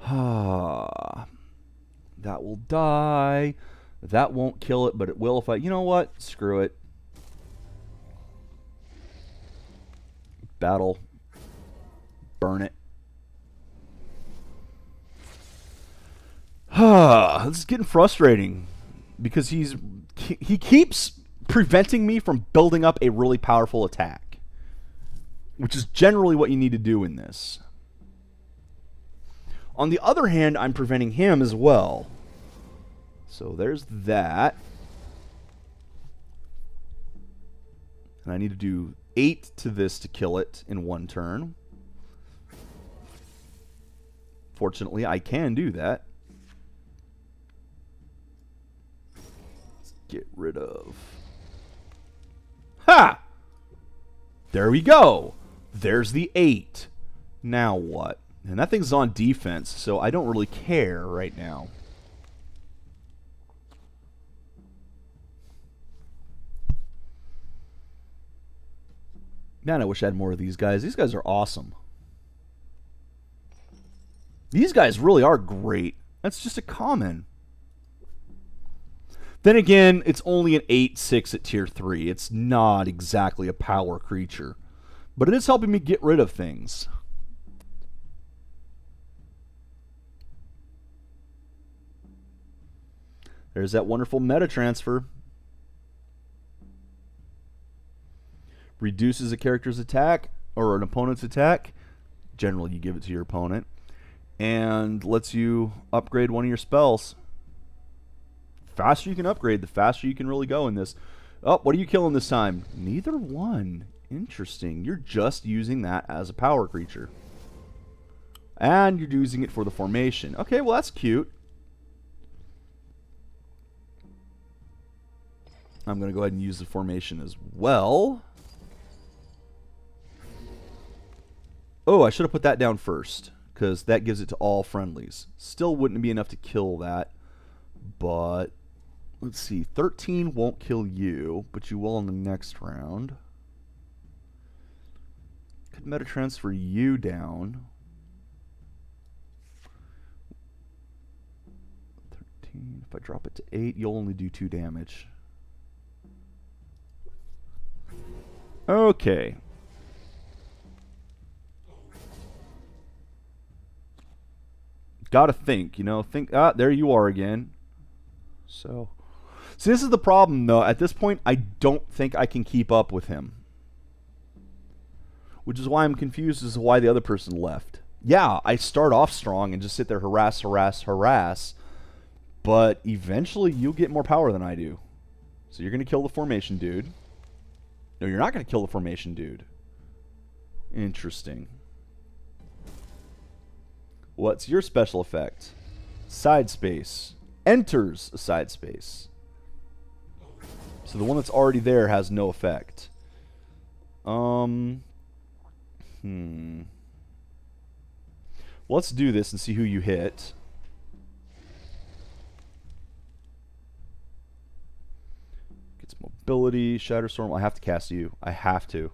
That will die. That won't kill it, but it will if I... You know what? Screw it. Battle. Burn it. This is getting frustrating because he keeps preventing me from building up a really powerful attack, which is generally what you need to do in this. On the other hand, I'm preventing him as well. So there's that. And I need to do 8 to this to kill it in 1 turn. Fortunately, I can do that. Let's get rid of... Ha! There we go. There's the 8. Now what? And that thing's on defense, so I don't really care right now. Man, I wish I had more of these guys. These guys are awesome. These guys really are great. That's just a common. Then again, it's only an 8/6 at tier 3. It's not exactly a power creature. But it is helping me get rid of things. There's that wonderful meta transfer. Reduces a character's attack, or an opponent's attack. Generally, you give it to your opponent. And lets you upgrade one of your spells. The faster you can upgrade, the faster you can really go in this. Oh, what are you killing this time? Neither one. Interesting. You're just using that as a power creature. And you're using it for the formation. Okay, well that's cute. I'm going to go ahead and use the formation as well. Oh, I should have put that down first, because that gives it to all friendlies. Still wouldn't be enough to kill that, but let's see. 13 won't kill you, but you will in the next round. Could meta transfer you down. 13. If I drop it to 8, you'll only do 2 damage. Okay. Gotta think, you know. There you are again. So this is the problem, though. At this point, I don't think I can keep up with him. Which is why I'm confused as to why the other person left. Yeah, I start off strong and just sit there harass, harass, harass. But eventually, you'll get more power than I do. So you're going to kill the formation dude. No, you're not going to kill the formation dude. Interesting. What's your special effect? Side space. Enters a side space. So the one that's already there has no effect. Let's do this and see who you hit. Gets mobility, Shatterstorm. I have to cast you. I have to.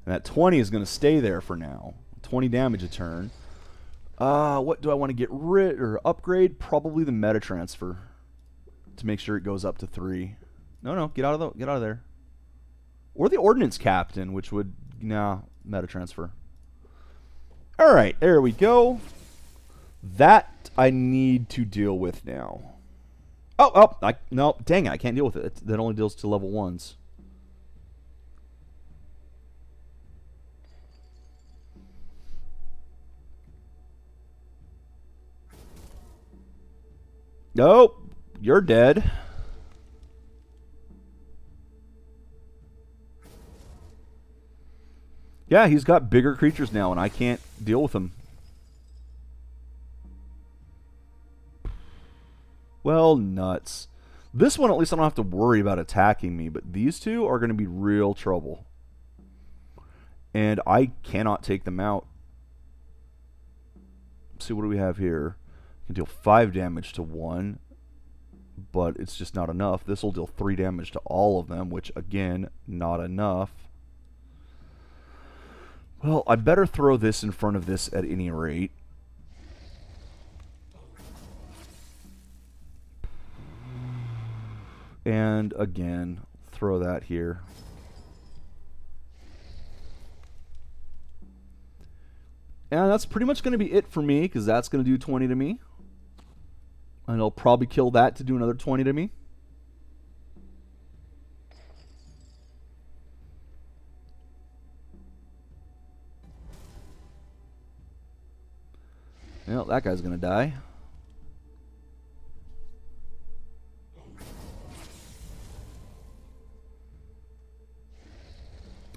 And that 20 is going to stay there for now. 20 damage a turn. What do I want to get rid or upgrade? Probably the meta transfer to make sure it goes up to 3. No, get out of there. Or the ordnance captain, which would meta transfer. All right, there we go. That I need to deal with now. No, dang it, I can't deal with it. That only deals to level 1s. Nope, you're dead. Yeah, he's got bigger creatures now, and I can't deal with them. Well, nuts. This one, at least I don't have to worry about attacking me, but these two are going to be real trouble. And I cannot take them out. Let's see, what do we have here? Can deal 5 damage to one, but it's just not enough. This will deal 3 damage to all of them, which, again, not enough. Well, I better throw this in front of this at any rate. And, again, throw that here. And that's pretty much going to be it for me, because that's going to do 20 to me. And I'll probably kill that to do another 20 to me. Well, that guy's going to die.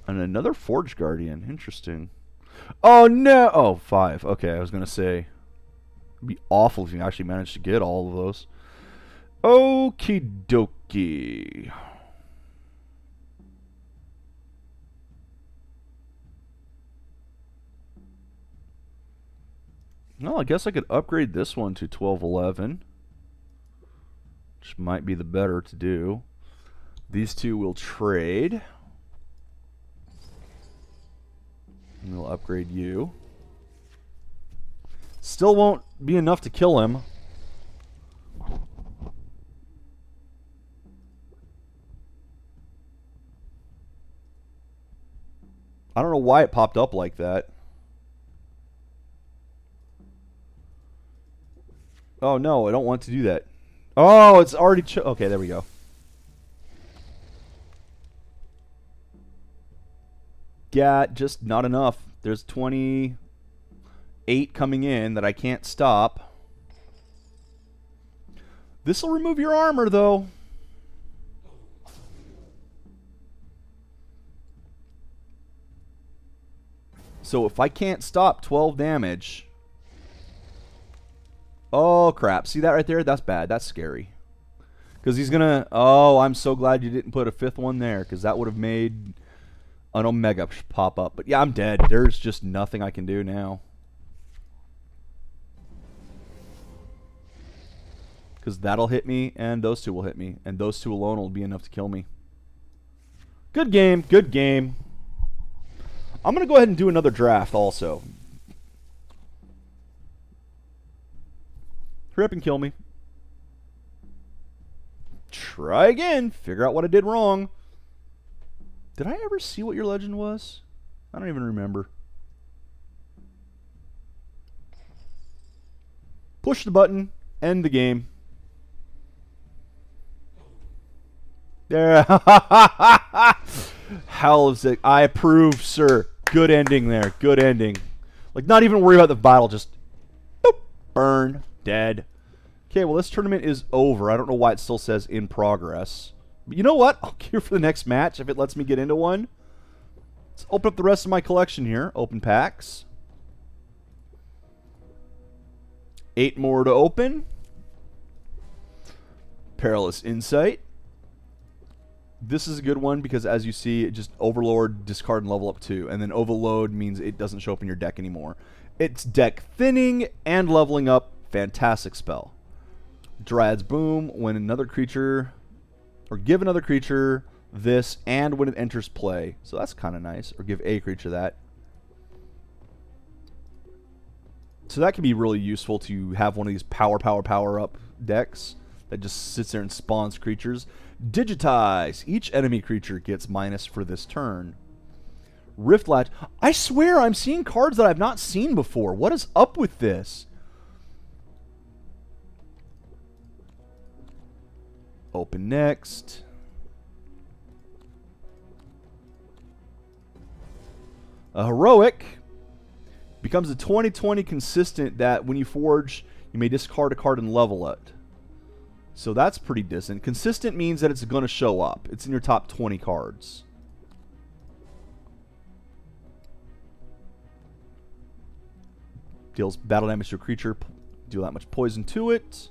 And another Forge Guardian. Interesting. Oh, no! Oh, 5. Okay, I was going to say... It'd be awful if you actually managed to get all of those. Okie dokie. Well, I guess I could upgrade this one to 1211. Which might be the better to do. These two will trade. And we'll upgrade you. Still won't be enough to kill him. I don't know why it popped up like that. Oh no, I don't want to do that. Oh, it's already... okay, there we go. Yeah, just not enough. There's 28 coming in that I can't stop. This will remove your armor, though. So if I can't stop 12 damage... Oh, crap. See that right there? That's bad. That's scary. Because he's going to... Oh, I'm so glad you didn't put a 5th one there, because that would have made... an Omega pop up. But yeah, I'm dead. There's just nothing I can do now. Because that'll hit me, and those two will hit me. And those two alone will be enough to kill me. Good game. Good game. I'm going to go ahead and do another draft also. Hurry up and kill me. Try again. Figure out what I did wrong. Did I ever see what your legend was? I don't even remember. Push the button. End the game. There. Hell of sick. I approve, sir. Good ending there. Good ending. Like, not even worry about the battle. Just boop, burn. Dead. Okay, well, this tournament is over. I don't know why it still says in progress. But you know what? I'll queue for the next match if it lets me get into one. Let's open up the rest of my collection here. Open packs. 8 more to open. Perilous Insight. This is a good one because, as you see, it just Overlord, discard, and level up 2. And then Overload means it doesn't show up in your deck anymore. It's deck thinning and leveling up. Fantastic spell. Dryad's Boom. When another creature... or give another creature this and when it enters play. So that's kind of nice. Or give a creature that. So that can be really useful to have one of these power up decks that just sits there and spawns creatures. Digitize. Each enemy creature gets minus for this turn. Rift Latch. I swear I'm seeing cards that I've not seen before. What is up with this? Open next. A Heroic becomes a 20/20 consistent that when you forge, you may discard a card and level it. So that's pretty decent. Consistent means that it's going to show up. It's in your top 20 cards. Deals battle damage to a creature, deal that much poison to it.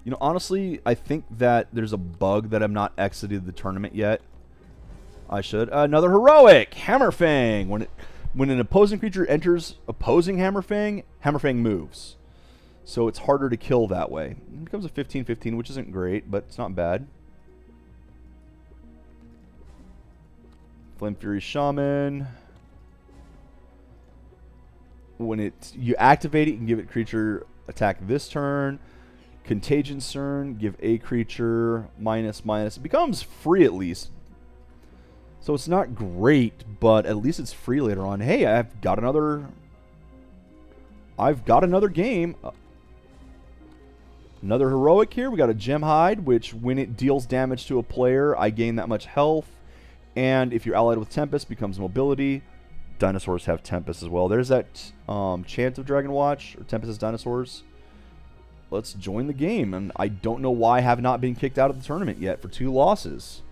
You know, honestly, I think that there's a bug that I'm not exited the tournament yet. I should. Another Heroic! Hammerfang! When an opposing creature enters opposing Hammerfang, Hammerfang moves. So it's harder to kill that way. It becomes a 15/15, which isn't great, but it's not bad. Flame Fury Shaman. When you activate it, you can give it creature attack this turn. Contagion Cern, give a creature minus. It becomes free at least. So it's not great, but at least it's free later on. Hey, I've got another I've got another game. Another heroic here. We got a gem hide, which when it deals damage to a player, I gain that much health. And if you're allied with Tempest, becomes mobility. Dinosaurs have Tempest as well. There's that chant of Dragon Watch, or Tempest as dinosaurs. Let's join the game. And I don't know why I have not been kicked out of the tournament yet for 2 losses.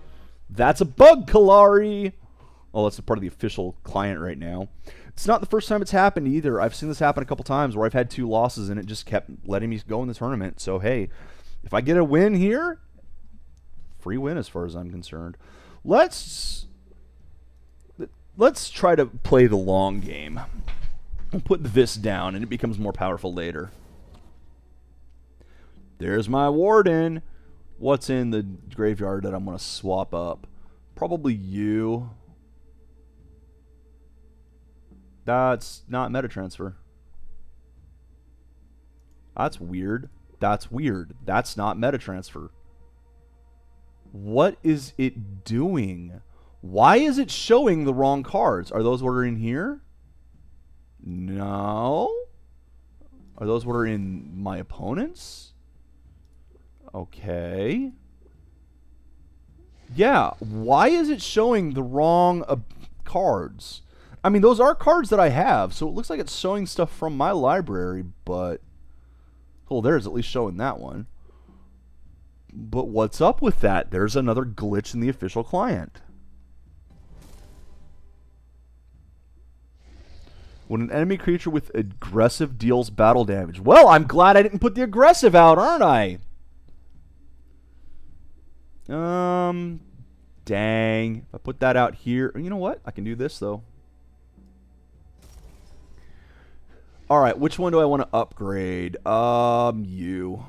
That's a bug, Kalari! Oh, that's a part of the official client right now. It's not the first time it's happened either. I've seen this happen a couple times where I've had 2 losses and it just kept letting me go in the tournament. So, hey, if I get a win here, free win as far as I'm concerned. Let's try to play the long game. I'll put this down and it becomes more powerful later. There's my Warden. What's in the graveyard that I'm going to swap up? Probably you. That's not meta transfer. That's weird. That's weird. That's not meta transfer. What is it doing? Why is it showing the wrong cards? Are those what are in here? No. Are those what are in my opponent's? Okay. Yeah. Why is it showing the wrong cards? I mean, those are cards that I have, so it looks like it's showing stuff from my library, but... Well, there's at least showing that one. But what's up with that? There's another glitch in the official client. When an enemy creature with aggressive deals battle damage. Well, I'm glad I didn't put the aggressive out, aren't I? Dang. If I put that out here... You know what? I can do this, though. Alright, which one do I want to upgrade? You.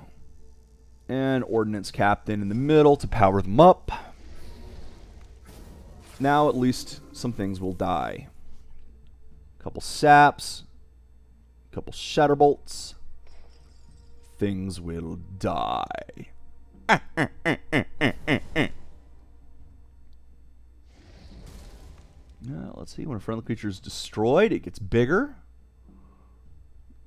And Ordnance Captain in the middle to power them up. Now at least some things will die. Couple saps. Couple Shatterbolts. Things will die. Now, let's see. When a friendly creature is destroyed, it gets bigger.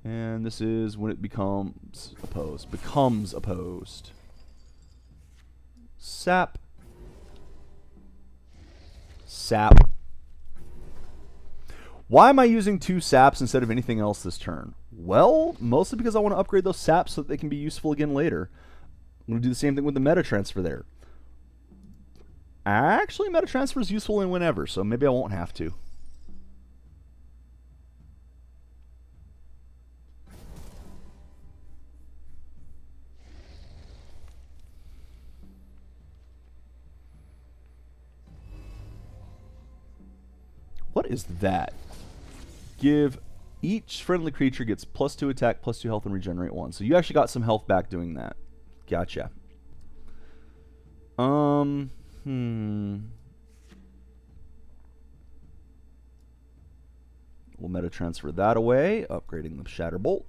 And this is when it becomes opposed. Becomes opposed. Sap. Sap. Why am I using 2 saps instead of anything else this turn? Well, mostly because I want to upgrade those saps so that they can be useful again later. I'm going to do the same thing with the meta transfer there. Actually, meta transfer is useful in whenever, so maybe I won't have to. What is that? Give each friendly creature gets +2 attack, +2 health, and regenerate 1. So you actually got some health back doing that. Gotcha. We'll meta transfer that away, upgrading the Shatterbolt.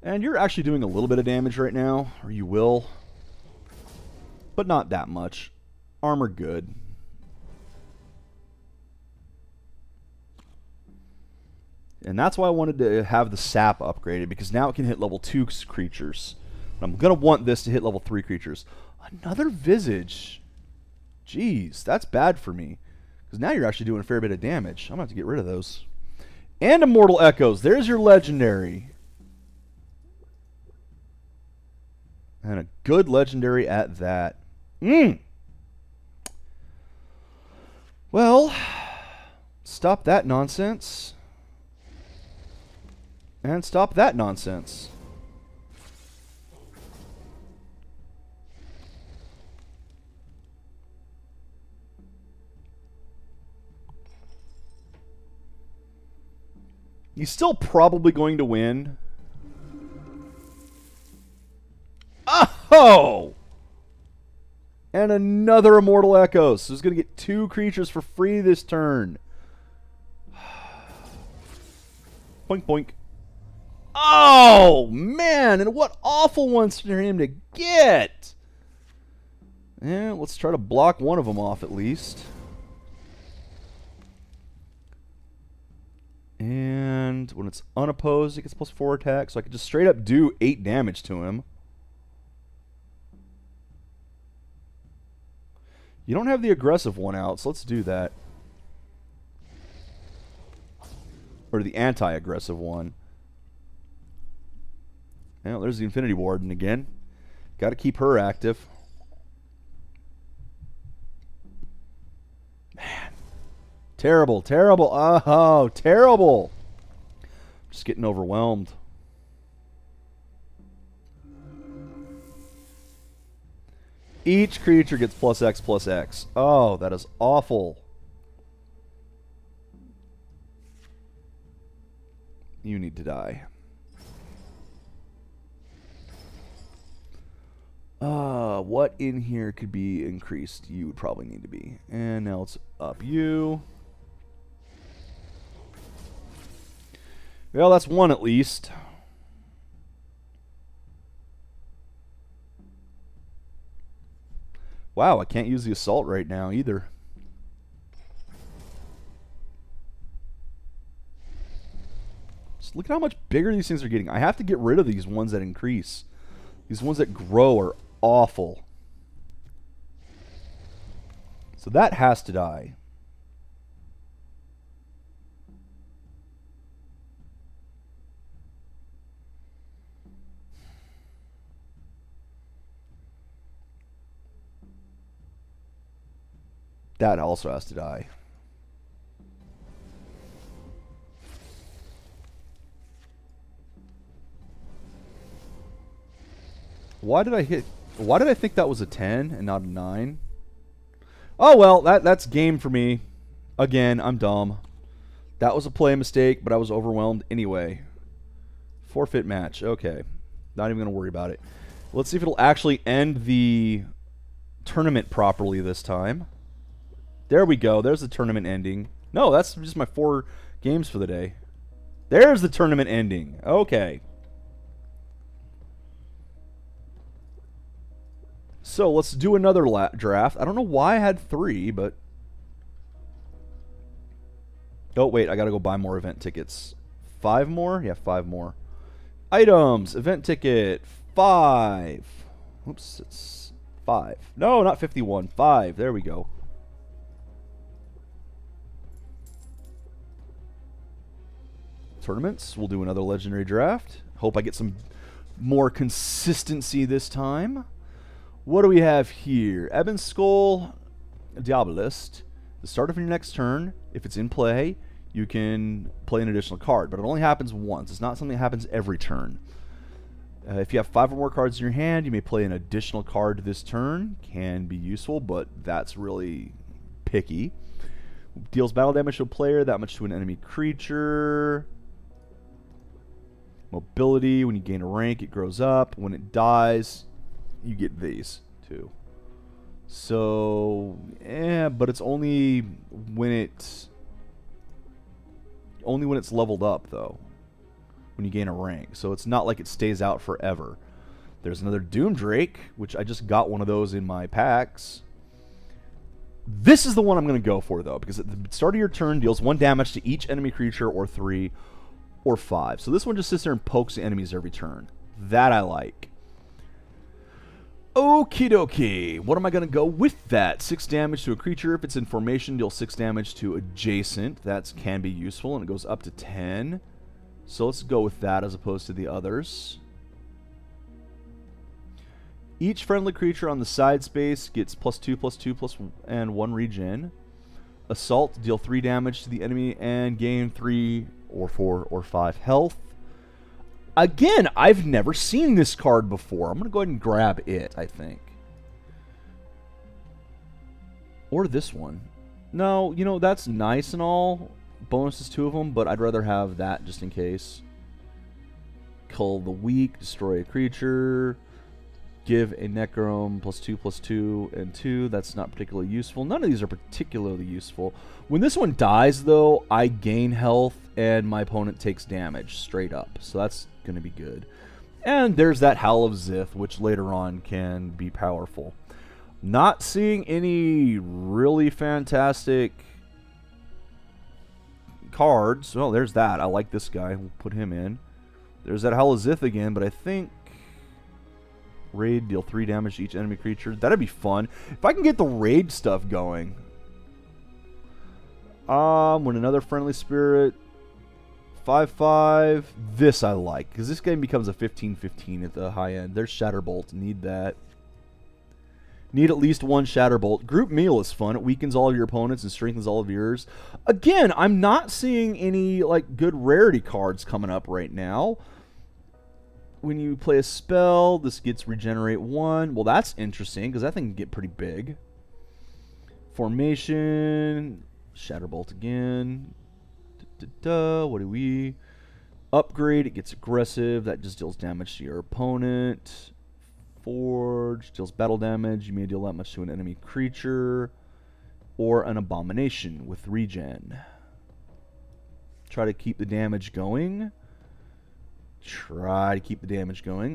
And you're actually doing a little bit of damage right now, or you will. But not that much. Armor good. And that's why I wanted to have the sap upgraded, because now it can hit level 2 creatures. And I'm going to want this to hit level 3 creatures. Another Visage. Jeez, that's bad for me. Because now you're actually doing a fair bit of damage. I'm going to have to get rid of those. And Immortal Echoes. There's your legendary. And a good legendary at that. Well, stop that nonsense. And stop that nonsense. He's still probably going to win. Oh! And another Immortal Echoes. So he's going to get 2 creatures for free this turn. Boink, boink. Oh, man. And what awful ones for him to get. Yeah, let's try to block one of them off at least. and when it's unopposed, it gets +4 attack. So I could just straight up do 8 damage to him. You don't have the aggressive one out, so let's do that. Or the anti-aggressive one. Well, there's the Infinity Warden again. Got to keep her active. Man. Terrible, terrible. Oh, terrible. Just getting overwhelmed. Each creature gets +X/+X. Oh, that is awful. You need to die. What in here could be increased? You would probably need to be. And now let's up you. Well, that's one at least. Wow, I can't use the assault right now either. Just look at how much bigger these things are getting. I have to get rid of these ones that increase. These ones that grow are awful. So that has to die. That also has to die. Why did I think that was a 10 and not a 9? Oh well, that's game for me. Again, I'm dumb. That was a play mistake, but I was overwhelmed anyway. Forfeit match. Okay. Not even going to worry about it. Let's see if it'll actually end the tournament properly this time. There we go. There's the tournament ending. No, that's just my 4 games for the day. There's the tournament ending. Okay. So let's do another draft. I don't know why I had 3, but... Oh, wait. I got to go buy more event tickets. 5 more? Yeah, 5 more. Items. Event ticket. 5. Oops, it's 5. No, not 51. 5. There we go. Tournaments. We'll do another legendary draft. Hope I get some more consistency this time. What do we have here? Ebon Skull, Diabolist. The start of your next turn, if it's in play, you can play an additional card, but it only happens once. It's not something that happens every turn. If you have 5 or more cards in your hand, you may play an additional card this turn. Can be useful, but that's really picky. Deals battle damage to a player, that much to an enemy creature. Mobility, when you gain a rank, it grows up. When it dies, you get these too. So, but it's only when it's leveled up though. When you gain a rank. So it's not like it stays out forever. There's another Doom Drake, which I just got one of those in my packs. This is the one I'm going to go for though, because at the start of your turn deals 1 damage to each enemy creature or 3 or 5. So this one just sits there and pokes the enemies every turn. That I like. Okie dokie. What am I going to go with that? 6 damage to a creature. If it's in formation, deal 6 damage to adjacent. That can be useful, and it goes up to 10. So let's go with that as opposed to the others. Each friendly creature on the side space gets +2/+2 and 1 regen. Assault, deal 3 damage to the enemy and gain 3 or 4 or 5 health. Again, I've never seen this card before. I'm going to go ahead and grab it, I think. Or this one. No, you know, that's nice and all. Bonuses 2 of them, but I'd rather have that just in case. Cull the weak, destroy a creature. Give a Necrom +2/+2 and 2. That's not particularly useful. None of these are particularly useful. When this one dies, though, I gain health and my opponent takes damage straight up. So that's going to be good. And there's that Howl of Zith, which later on can be powerful. Not seeing any really fantastic cards. Well, there's that. I like this guy. We'll put him in. There's that Halazith again, but I think raid, deal 3 damage to each enemy creature. That'd be fun. If I can get the raid stuff going. When another friendly spirit. 5/5. This I like, because this game becomes a 15/15 at the high end. There's Shatterbolt. Need that. Need at least one Shatterbolt. Group Meal is fun. It weakens all of your opponents and strengthens all of yours. Again, I'm not seeing any like good rarity cards coming up right now. When you play a spell, this gets regenerate 1. Well, that's interesting, because that thing can get pretty big. Formation. Shatterbolt again. What do we upgrade? It gets aggressive. That just deals damage to your opponent. Forge deals battle damage. You may deal that much to an enemy creature or an abomination with regen. Try to keep the damage going.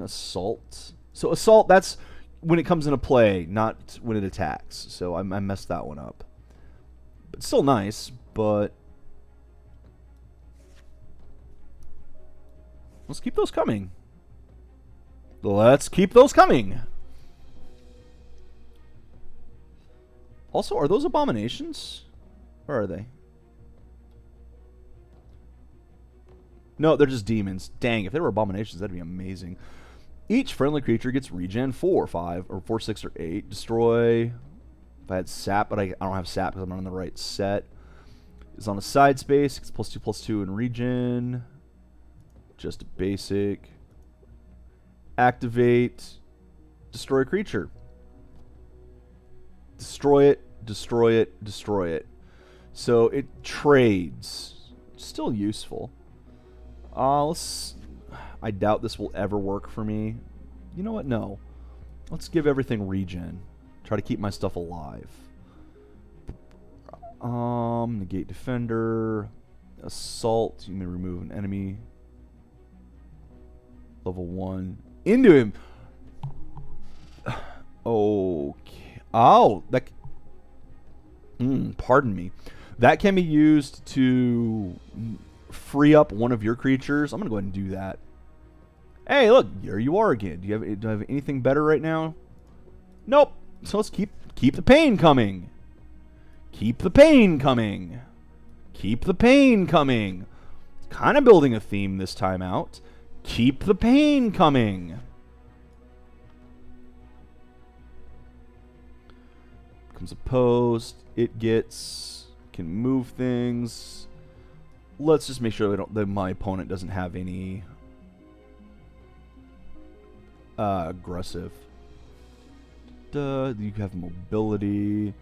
Assault. So assault, that's when it comes into play, not when it attacks. So I messed that one up. But still nice, but let's keep those coming. Also, are those abominations? Where are they? No, they're just demons. Dang, if they were abominations, that'd be amazing. Each friendly creature gets regen 4, 5, or 4, 6, or 8. Destroy. If I had sap, but I don't have sap because I'm not on the right set. It's on a side space. It's +2/+2 in regen. Just a basic. Activate. Destroy a creature. Destroy it, destroy it, destroy it. So it trades. Still useful. I doubt this will ever work for me. You know what? No. Let's give everything regen. Try to keep my stuff alive. Negate defender. Assault. You may remove an enemy. Level 1. Into him. Okay. Oh, that. Pardon me. That can be used to free up one of your creatures. I'm gonna go ahead and do that. Hey, look, here you are again. Do I have anything better right now? Nope. So let's keep the pain coming. Keep the pain coming. Keep the pain coming. Kind of building a theme this time out. Keep the pain coming. Comes a post. It can move things. Let's just make sure that my opponent doesn't have any aggressive. You have mobility.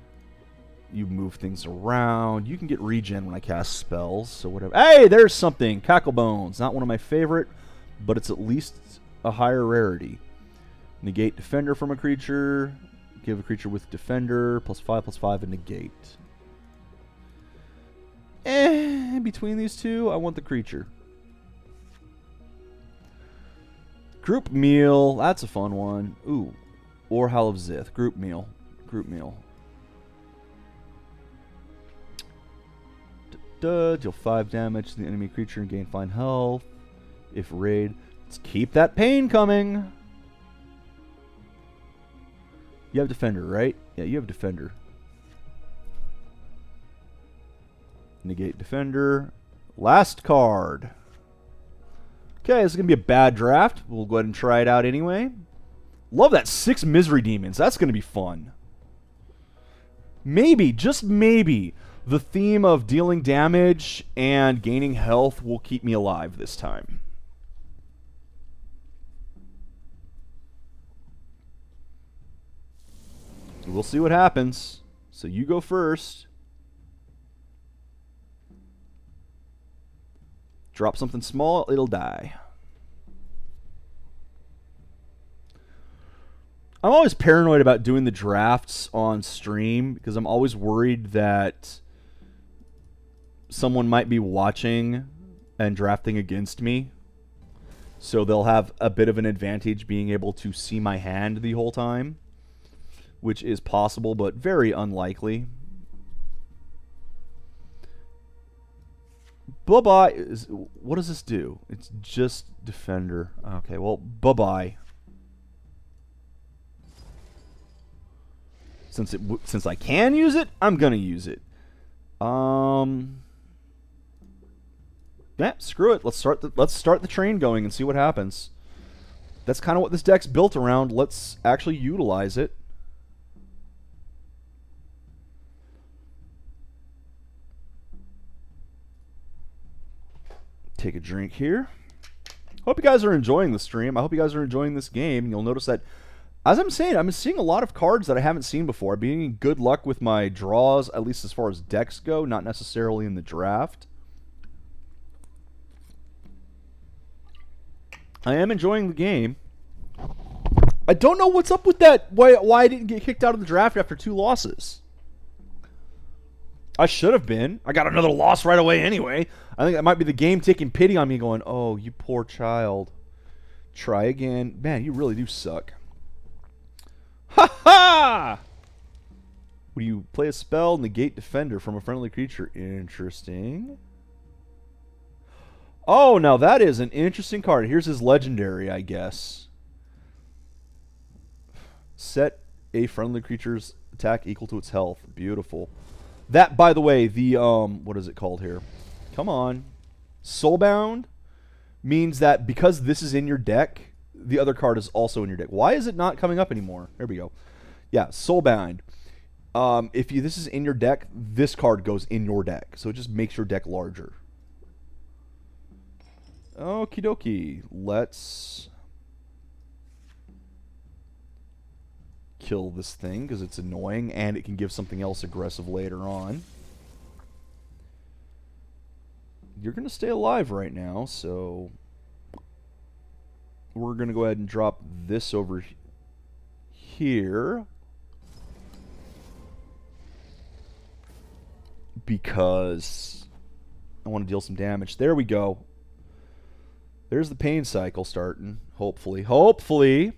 You move things around. You can get regen when I cast spells, so whatever. Hey, there's something. Cacklebones. Not one of my favorite, but it's at least a higher rarity. Negate defender from a creature. Give a creature with defender +5/+5 and negate. Between these two, I want the creature. Group Meal. That's a fun one. Ooh. Or Hal of Zith. Group Meal. Group Meal. Deal 5 damage to the enemy creature and gain fine health. If raid. Let's keep that pain coming. You have defender, right? Yeah, you have defender. Negate defender. Last card. Okay, this is going to be a bad draft. We'll go ahead and try it out anyway. Love that 6 Misery Demons. That's going to be fun. Maybe, just maybe, the theme of dealing damage and gaining health will keep me alive this time. We'll see what happens. So you go first. Drop something small, it'll die. I'm always paranoid about doing the drafts on stream because I'm always worried that someone might be watching and drafting against me. So they'll have a bit of an advantage being able to see my hand the whole time, which is possible but very unlikely. Bye-bye. What does this do? It's just defender. Okay, well, bye-bye. Since I can use it, I'm gonna use it. Yeah, screw it. Let's start the train going and see what happens. That's kind of what this deck's built around. Let's actually utilize it. Take a drink here. Hope you guys are enjoying the stream. I hope you guys are enjoying this game. You'll notice that, as I'm saying, I'm seeing a lot of cards that I haven't seen before. I'm being good luck with my draws, at least as far as decks go, not necessarily in the draft. I am enjoying the game. I don't know what's up with that. Why I didn't get kicked out of the draft after 2 losses. I should have been. I got another loss right away anyway. I think that might be the game taking pity on me going, oh, you poor child. Try again. Man, you really do suck. Ha ha! When you play a spell, negate defender from a friendly creature. Interesting. Oh, now that is an interesting card. Here's his legendary, I guess. Set a friendly creature's attack equal to its health. Beautiful. That, by the way, the, what is it called here? Come on. Soulbound means that because this is in your deck, the other card is also in your deck. Why is it not coming up anymore? There we go. Yeah, Soulbound. If this is in your deck, this card goes in your deck. So it just makes your deck larger. Okie dokie. Let's kill this thing because it's annoying and it can give something else aggressive later on. You're going to stay alive right now, so we're going to go ahead and drop this over here because I want to deal some damage. There we go. There's the pain cycle starting, hopefully. Hopefully.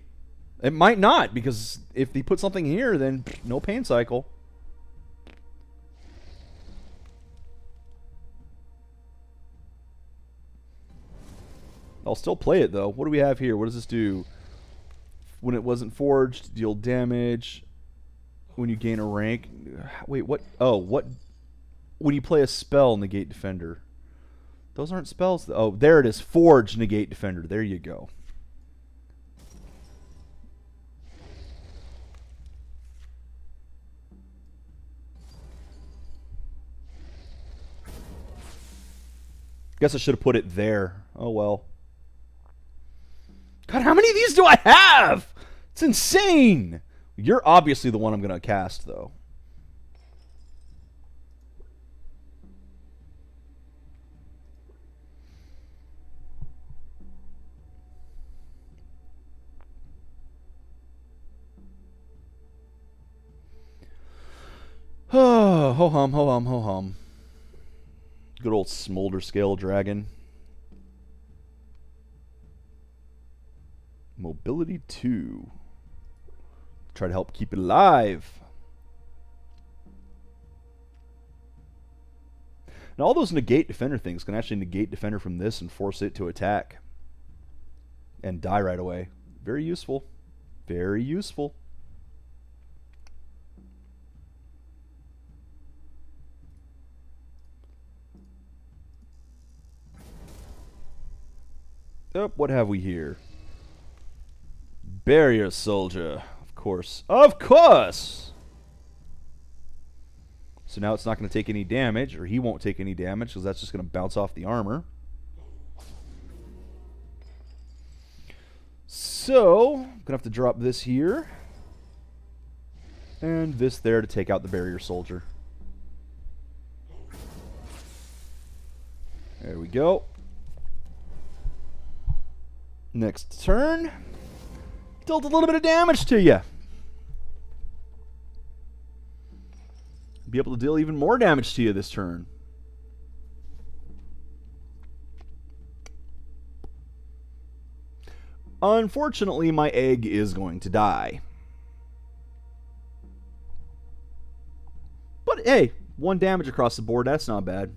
It might not, because if they put something here, then no pain cycle. I'll still play it, though. What do we have here? What does this do? When it wasn't forged, deal damage. When you gain a rank. Wait, what? Oh, what? When you play a spell, negate defender. Those aren't spells. Oh, there it is. Forge, negate defender. There you go. Guess I should have put it there. Oh, well. God, how many of these do I have? It's insane. You're obviously the one I'm going to cast, though. Oh, ho-hum, ho-hum, ho-hum. Good old Smolder Scale Dragon. Mobility 2. Try to help keep it alive. Now all those negate defender things can actually negate defender from this and force it to attack. And die right away. Very useful. Very useful. Oh, what have we here? Barrier Soldier. Of course. Of course! So now it's not going to take any damage, or he won't take any damage, because that's just going to bounce off the armor. So, I'm going to have to drop this here. And this there to take out the Barrier Soldier. There we go. Next turn, dealt a little bit of damage to you. Be able to deal even more damage to you this turn. Unfortunately, my egg is going to die. But hey, 1 damage across the board, that's not bad.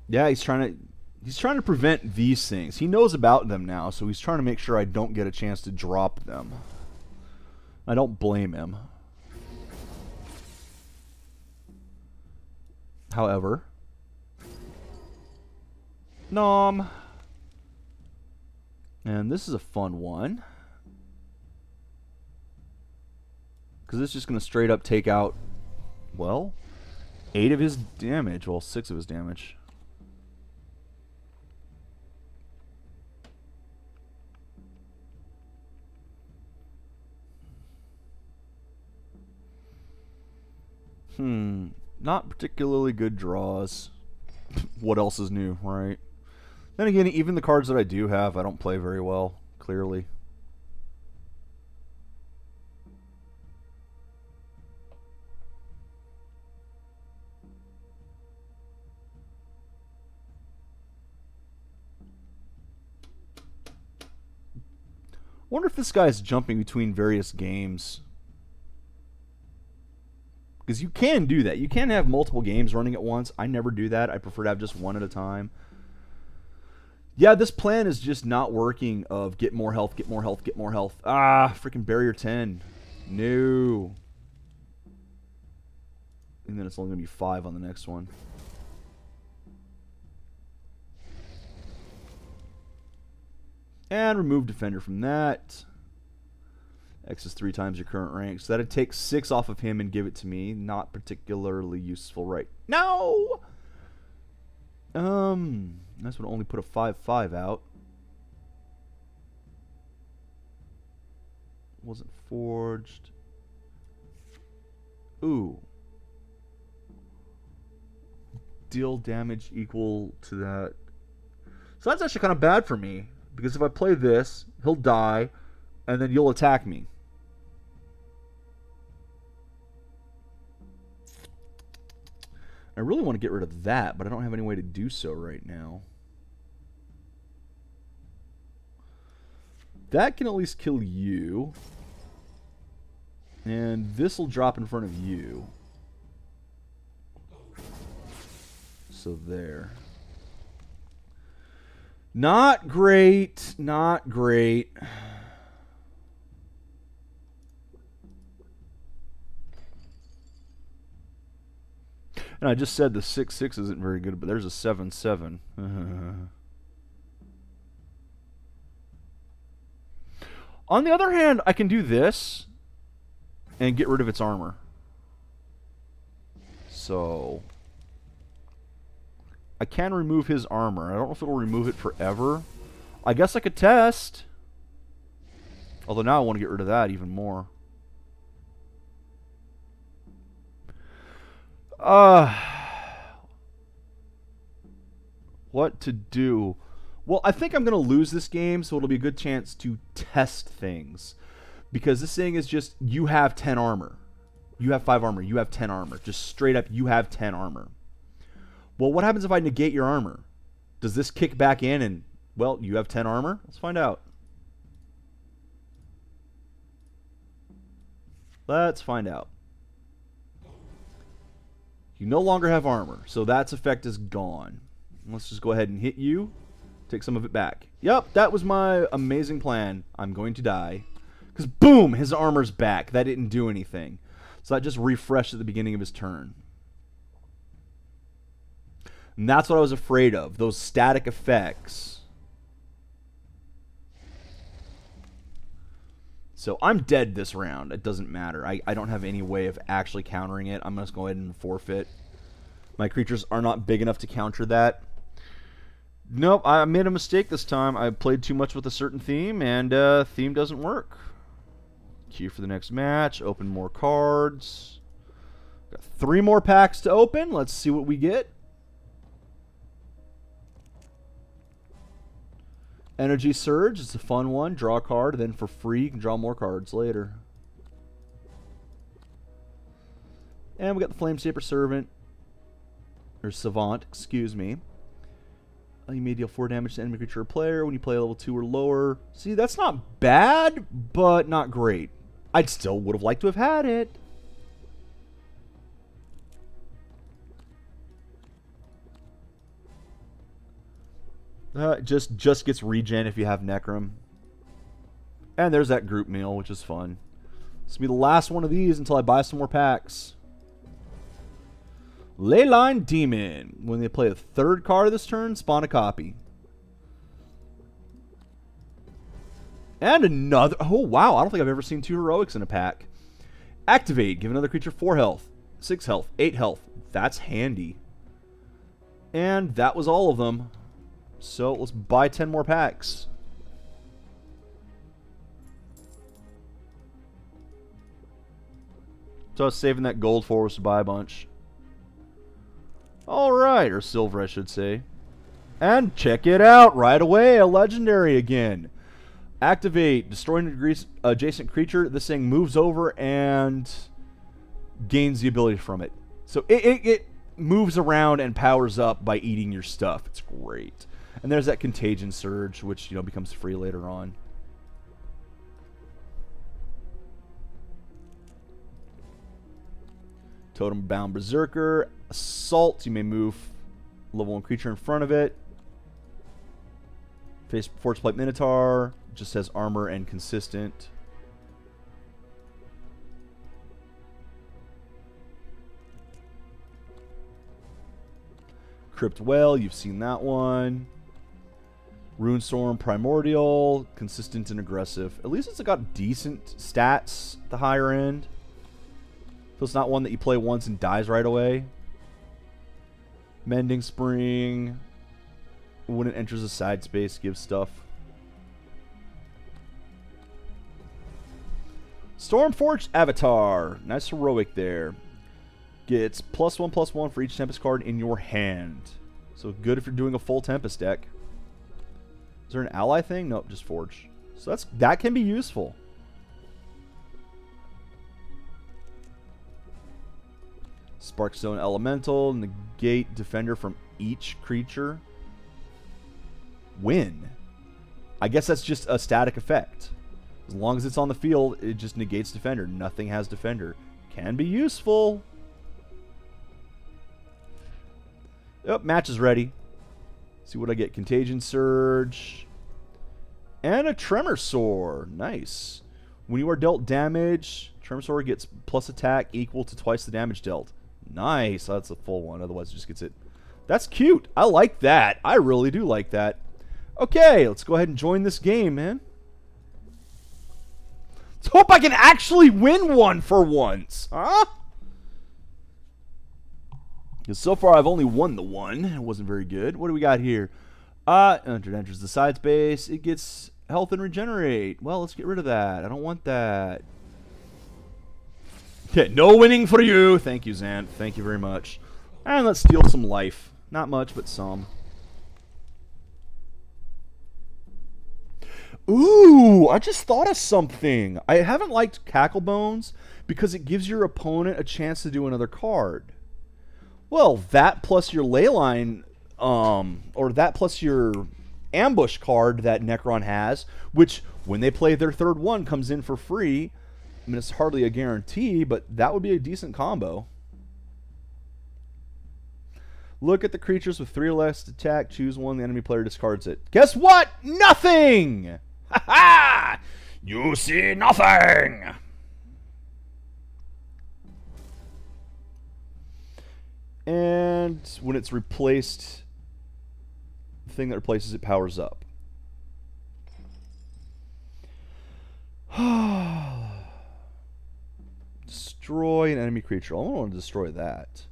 Yeah, he's trying to prevent these things. He knows about them now, so he's trying to make sure I don't get a chance to drop them. I don't blame him. However, nom. And this is a fun one. Because it's just going to straight up take out, well, 8 of his damage. Well, 6 of his damage. Not particularly good draws. What else is new, right? Then again, even the cards that I do have, I don't play very well, clearly. Wonder if this guy's jumping between various games. Because you can do that. You can have multiple games running at once. I never do that. I prefer to have just one at a time. Yeah, this plan is just not working of get more health, get more health, get more health. Ah, freaking barrier 10. No. And then it's only going to be 5 on the next one. And remove defender from that. X is 3 times your current rank. So that'd take 6 off of him and give it to me. Not particularly useful, right? No! This would only put a 5/5 out. Wasn't forged. Ooh. Deal damage equal to that. So that's actually kind of bad for me. Because if I play this, he'll die, and then you'll attack me. I really want to get rid of that, but I don't have any way to do so right now. That can at least kill you. And this will drop in front of you. So there. Not great. Not great. And I just said the 6/6 isn't very good, but there's a 7/7. On the other hand, I can do this and get rid of its armor. So I can remove his armor. I don't know if it'll remove it forever. I guess I could test. Although now I want to get rid of that even more. What to do? Well, I think I'm going to lose this game, so it'll be a good chance to test things. Because this thing is just, you have 10 armor. You have 5 armor. You have 10 armor. Just straight up, you have 10 armor. Well, what happens if I negate your armor? Does this kick back in and, well, you have 10 armor? Let's find out. Let's find out. You no longer have armor, so that effect is gone. Let's just go ahead and hit you. Take some of it back. Yep, that was my amazing plan. I'm going to die. Because boom, his armor's back. That didn't do anything. So that just refreshed at the beginning of his turn. And that's what I was afraid of. Those static effects. So I'm dead this round. It doesn't matter. I don't have any way of actually countering it. I'm going to go ahead and forfeit. My creatures are not big enough to counter that. Nope, I made a mistake this time. I played too much with a certain theme, and theme doesn't work. Queue for the next match. Open more cards. Got 3 more packs to open. Let's see what we get. Energy Surge. It's a fun one. Draw a card. Then for free, you can draw more cards later. And we got the Flamesaper Servant. Or Savant, excuse me. You may deal 4 damage to enemy creature or player when you play level 2 or lower. See, that's not bad, but not great. I'd still would have liked to have had it. Just gets regen if you have Necrom. And there's that group meal, which is fun. This will be the last one of these until I buy some more packs. Leyline Demon. When they play a third card this turn, spawn a copy. And another... Oh, wow. I don't think I've ever seen 2 heroics in a pack. Activate. Give another creature 4 health, 6 health, 8 health. That's handy. And that was all of them. So let's buy 10 more packs. So I was saving that gold for us to buy a bunch. Alright, or silver I should say. And check it out right away, a legendary again. Activate, destroy an adjacent creature. This thing moves over and gains the ability from it. So it moves around and powers up by eating your stuff. It's great. And there's that Contagion Surge, which becomes free later on. Totem Bound Berserker. Assault, you may move level 1 creature in front of it. Face Forgeplate Minotaur. Just has armor and consistent. Crypt Whale, you've seen that one. Runestorm Primordial, consistent and aggressive. At least it's got decent stats at the higher end. So it's not one that you play once and dies right away. Mending Spring. When it enters a side space, gives stuff. SolForge Avatar. Nice heroic there. Gets +1/+1 for each Tempest card in your hand. So good if you're doing a full Tempest deck. Is there an ally thing? Nope, just Forge. So that can be useful. Sparkstone Elemental. Negate Defender from each creature. Win. I guess that's just a static effect. As long as it's on the field, it just negates Defender. Nothing has Defender. Can be useful. Yep, match is ready. See what I get. Contagion Surge. And a Tremor Soar. Nice. When you are dealt damage, Tremor Soar gets plus attack equal to twice the damage dealt. Nice. That's a full one. Otherwise, it just gets it. That's cute. I like that. I really do like that. Okay, let's go ahead and join this game, man. Let's hope I can actually win one for once. Huh? Because so far I've only won the one. It wasn't very good. What do we got here? Enters the side space. It gets health and regenerate. Well, let's get rid of that. I don't want that. Okay, no winning for you. Thank you, Zant. Thank you very much. And let's steal some life. Not much, but some. Ooh, I just thought of something. I haven't liked Cacklebones because it gives your opponent a chance to do another card. Well, that plus your Leyline, or that plus your ambush card that Necron has, which when they play their third one comes in for free. I mean, it's hardly a guarantee, but that would be a decent combo. Look at the creatures with 3 or less attack. Choose one. The enemy player discards it. Guess what? Nothing! Ha ha! You see nothing! And when it's replaced, the thing that replaces it powers up. Destroy an enemy creature. I don't want to destroy that.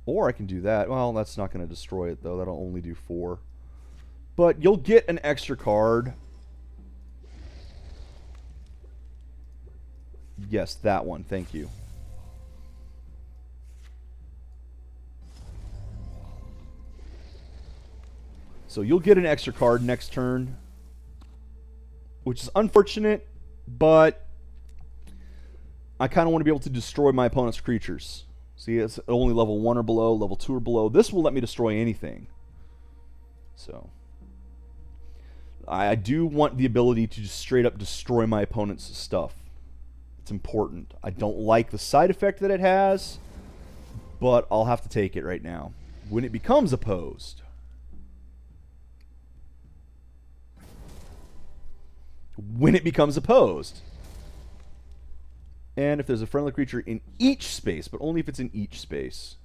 Or I can do that. Well, that's not going to destroy it, though. That'll only do 4. But you'll get an extra card. Yes, that one. Thank you. So you'll get an extra card next turn, which is unfortunate, but I kind of want to be able to destroy my opponent's creatures. See, it's only level 1 or below, level 2 or below. This will let me destroy anything. So I do want the ability to just straight up destroy my opponent's stuff. It's important. I don't like the side effect that it has, but I'll have to take it right now. when it becomes opposed. When it becomes opposed. And if there's a friendly creature in each space, but only if it's in each space.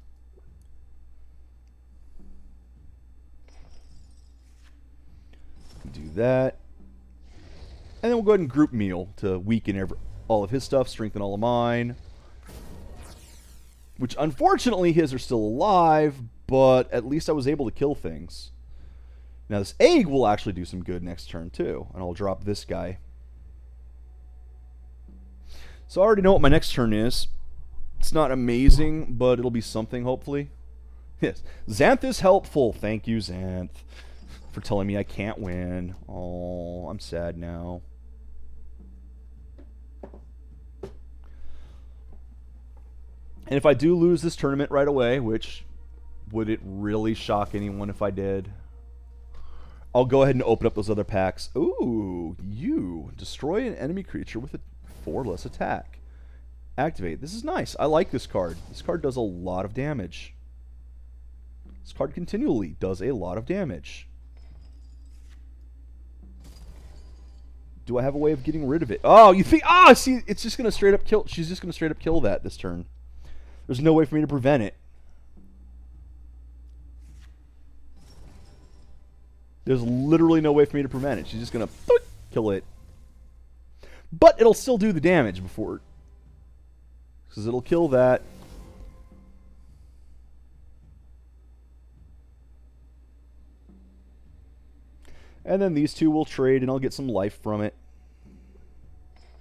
Do that. And then we'll go ahead and group Meal to weaken all of his stuff, strengthen all of mine. Which, unfortunately, his are still alive, but at least I was able to kill things. Now, this egg will actually do some good next turn, too. And I'll drop this guy. So I already know what my next turn is. It's not amazing, but it'll be something, hopefully. Yes. Xanth is helpful. Thank you, Xanth, for telling me I can't win. Oh, I'm sad now. And if I do lose this tournament right away, which would it really shock anyone if I did? I'll go ahead and open up those other packs. Ooh, you destroy an enemy creature with a 4 less attack. Activate. This is nice. I like this card. This card does a lot of damage. This card continually does a lot of damage. Do I have a way of getting rid of it? Oh, you think... Ah, see, it's just going to straight up kill... She's just going to straight up kill that this turn. There's no way for me to prevent it. There's literally no way for me to prevent it. She's just going to kill it. But it'll still do the damage before... Because it'll kill that. And then these two will trade, and I'll get some life from it.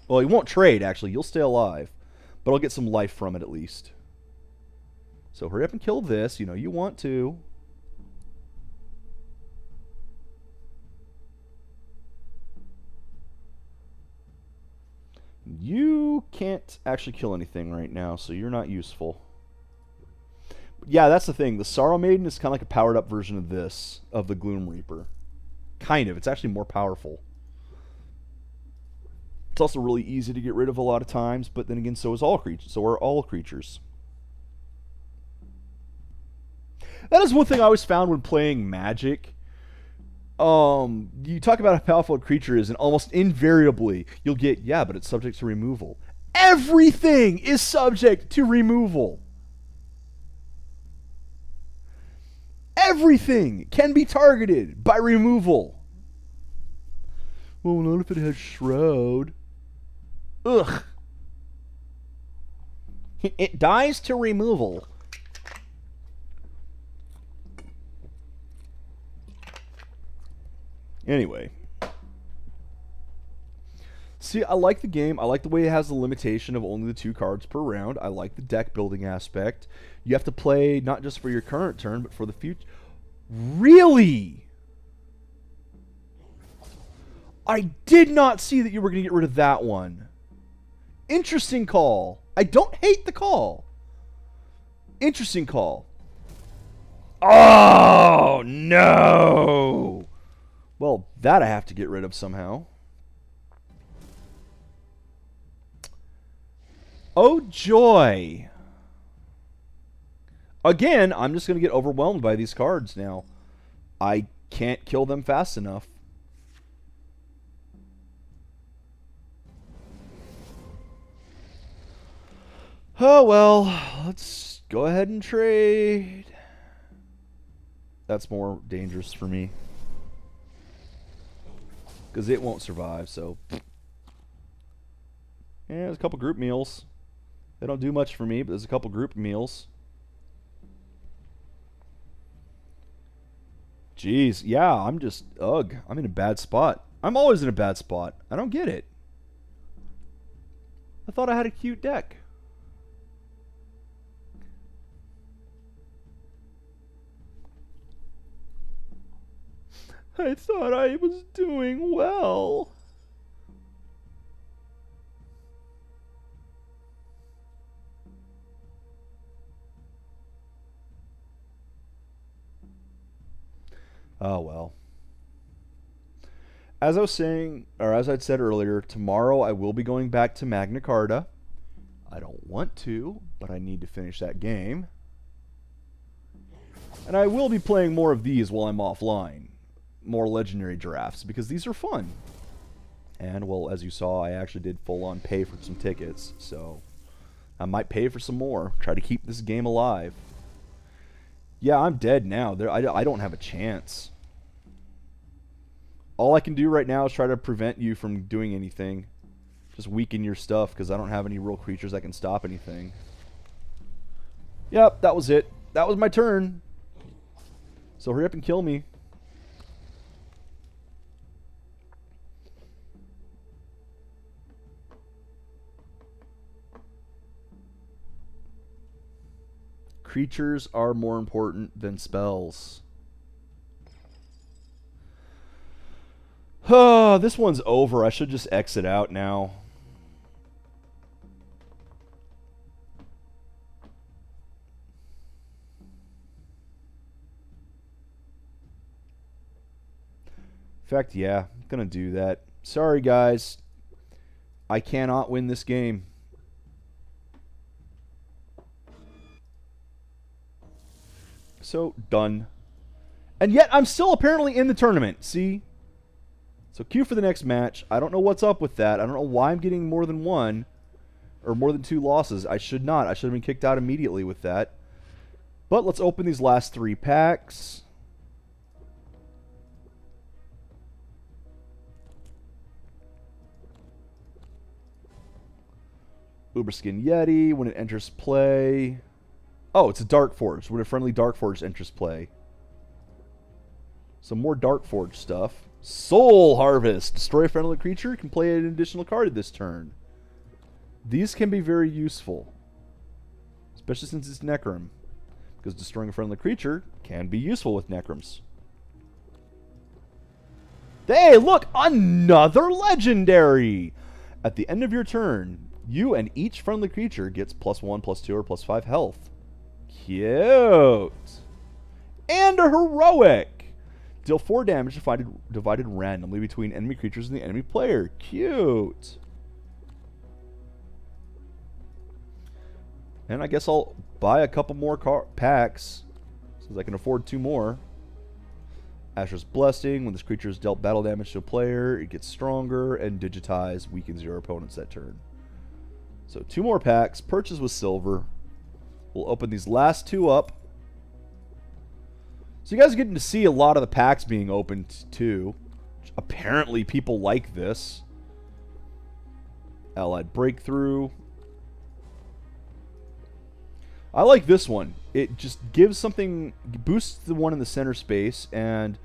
Well, you won't trade, actually. You'll stay alive. But I'll get some life from it, at least. So hurry up and kill this. You know you want to. You can't actually kill anything right now, so you're not useful. Yeah, that's the thing. The Sorrow Maiden is kind of like a powered-up version of this, of the Gloom Reaper. Kind of. It's actually more powerful. It's also really easy to get rid of a lot of times, but then again, so is all creatures. So are all creatures. That is one thing I always found when playing Magic. You talk about how powerful a creature is, and almost invariably you'll get, yeah, but it's subject to removal. Everything is subject to removal. Everything can be targeted by removal. Well, not if it has Shroud. Ugh. It dies to removal. Anyway. See, I like the game. I like the way it has the limitation of only the 2 cards per round. I like the deck building aspect. You have to play not just for your current turn, but for the future. Really? I did not see that you were going to get rid of that one. Interesting call. I don't hate the call. Interesting call. Oh, no. Well, that I have to get rid of somehow. Oh, joy. Again, I'm just going to get overwhelmed by these cards now. I can't kill them fast enough. Oh, well, let's go ahead and trade. That's more dangerous for me. Because it won't survive, so... Yeah, there's a couple group meals. They don't do much for me, but there's a couple group meals. Jeez, yeah, I'm just... Ugh, I'm in a bad spot. I'm always in a bad spot. I don't get it. I thought I had a cute deck. I thought I was doing well. Oh, well. As I was saying, or as I'd said earlier, tomorrow I will be going back to Magna Carta. I don't want to, but I need to finish that game. And I will be playing more of these while I'm offline. More legendary drafts, because these are fun. And, well, as you saw, I actually did full-on pay for some tickets, so I might pay for some more. Try to keep this game alive. Yeah, I'm dead now. I don't have a chance. All I can do right now is try to prevent you from doing anything. Just weaken your stuff, because I don't have any real creatures that can stop anything. Yep, that was it. That was my turn. So hurry up and kill me. Creatures are more important than spells. Oh, this one's over. I should just exit out now. In fact, yeah, I'm gonna do that. Sorry, guys. I cannot win this game. So, done. And yet, I'm still apparently in the tournament. See? So, queue for the next match. I don't know what's up with that. I don't know why I'm getting more than one. Or more than 2 losses. I should not. I should have been kicked out immediately with that. But let's open these last 3 packs. Uberskin Yeti. When it enters play... Oh, it's a Dark Forge. When a friendly Dark Forge enters play. Some more Dark Forge stuff. Soul Harvest. Destroy a friendly creature. Can play an additional card this turn. These can be very useful. Especially since it's Necrom. Because destroying a friendly creature can be useful with Necroms. Hey, look! Another Legendary! At the end of your turn, you and each friendly creature gets +1, +2, or +5 health. Cute. And a heroic. Deal 4 damage divided randomly between enemy creatures and the enemy player. Cute. And I guess I'll buy a couple more packs, since I can afford 2 more. Asher's Blessing. When this creature is dealt battle damage to a player, it gets stronger, and Digitize weakens your opponents that turn. So 2 more packs. Purchase with silver. We'll open these last 2 up. So you guys are getting to see a lot of the packs being opened too. Apparently people like this. Allied Breakthrough. I like this one. It just gives something, boosts the one in the center space, and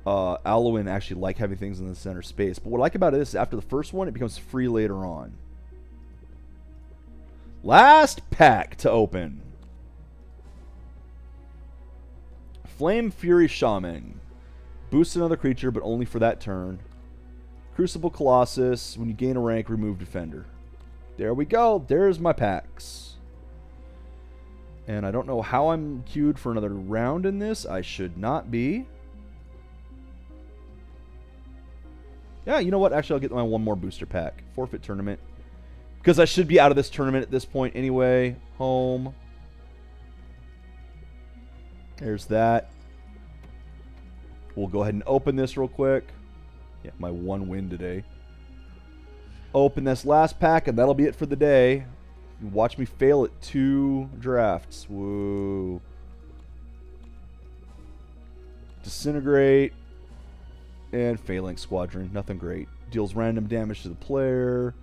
Alloin actually like having things in the center space. But what I like about it is after the first one, it becomes free later on. Last pack to open. Flame Fury Shaman. Boosts another creature, but only for that turn. Crucible Colossus. When you gain a rank, remove Defender. There we go. There's my packs. And I don't know how I'm queued for another round in this. I should not be. Yeah, you know what? Actually, I'll get my 1 more booster pack. Forfeit tournament. Because I should be out of this tournament at this point anyway. Home. There's that. We'll go ahead and open this real quick. Yeah, my 1 win today. Open this last pack, and that'll be it for the day. Watch me fail at 2 drafts. Woo. Disintegrate. And Phalanx Squadron. Nothing great. Deals random damage to the player.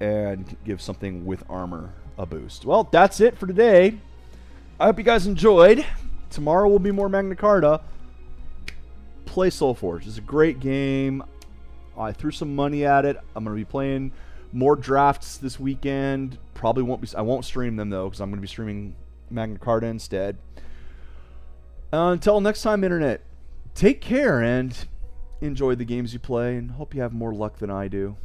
And gives something with armor a boost. Well, that's it for today. I hope you guys enjoyed. Tomorrow will be more Magna Carta. Play SolForge. It's a great game. I threw some money at it. I'm going to be playing more drafts this weekend. Probably won't be. I won't stream them though, because I'm going to be streaming Magna Carta instead. Until next time, Internet. Take care and enjoy the games you play, and hope you have more luck than I do.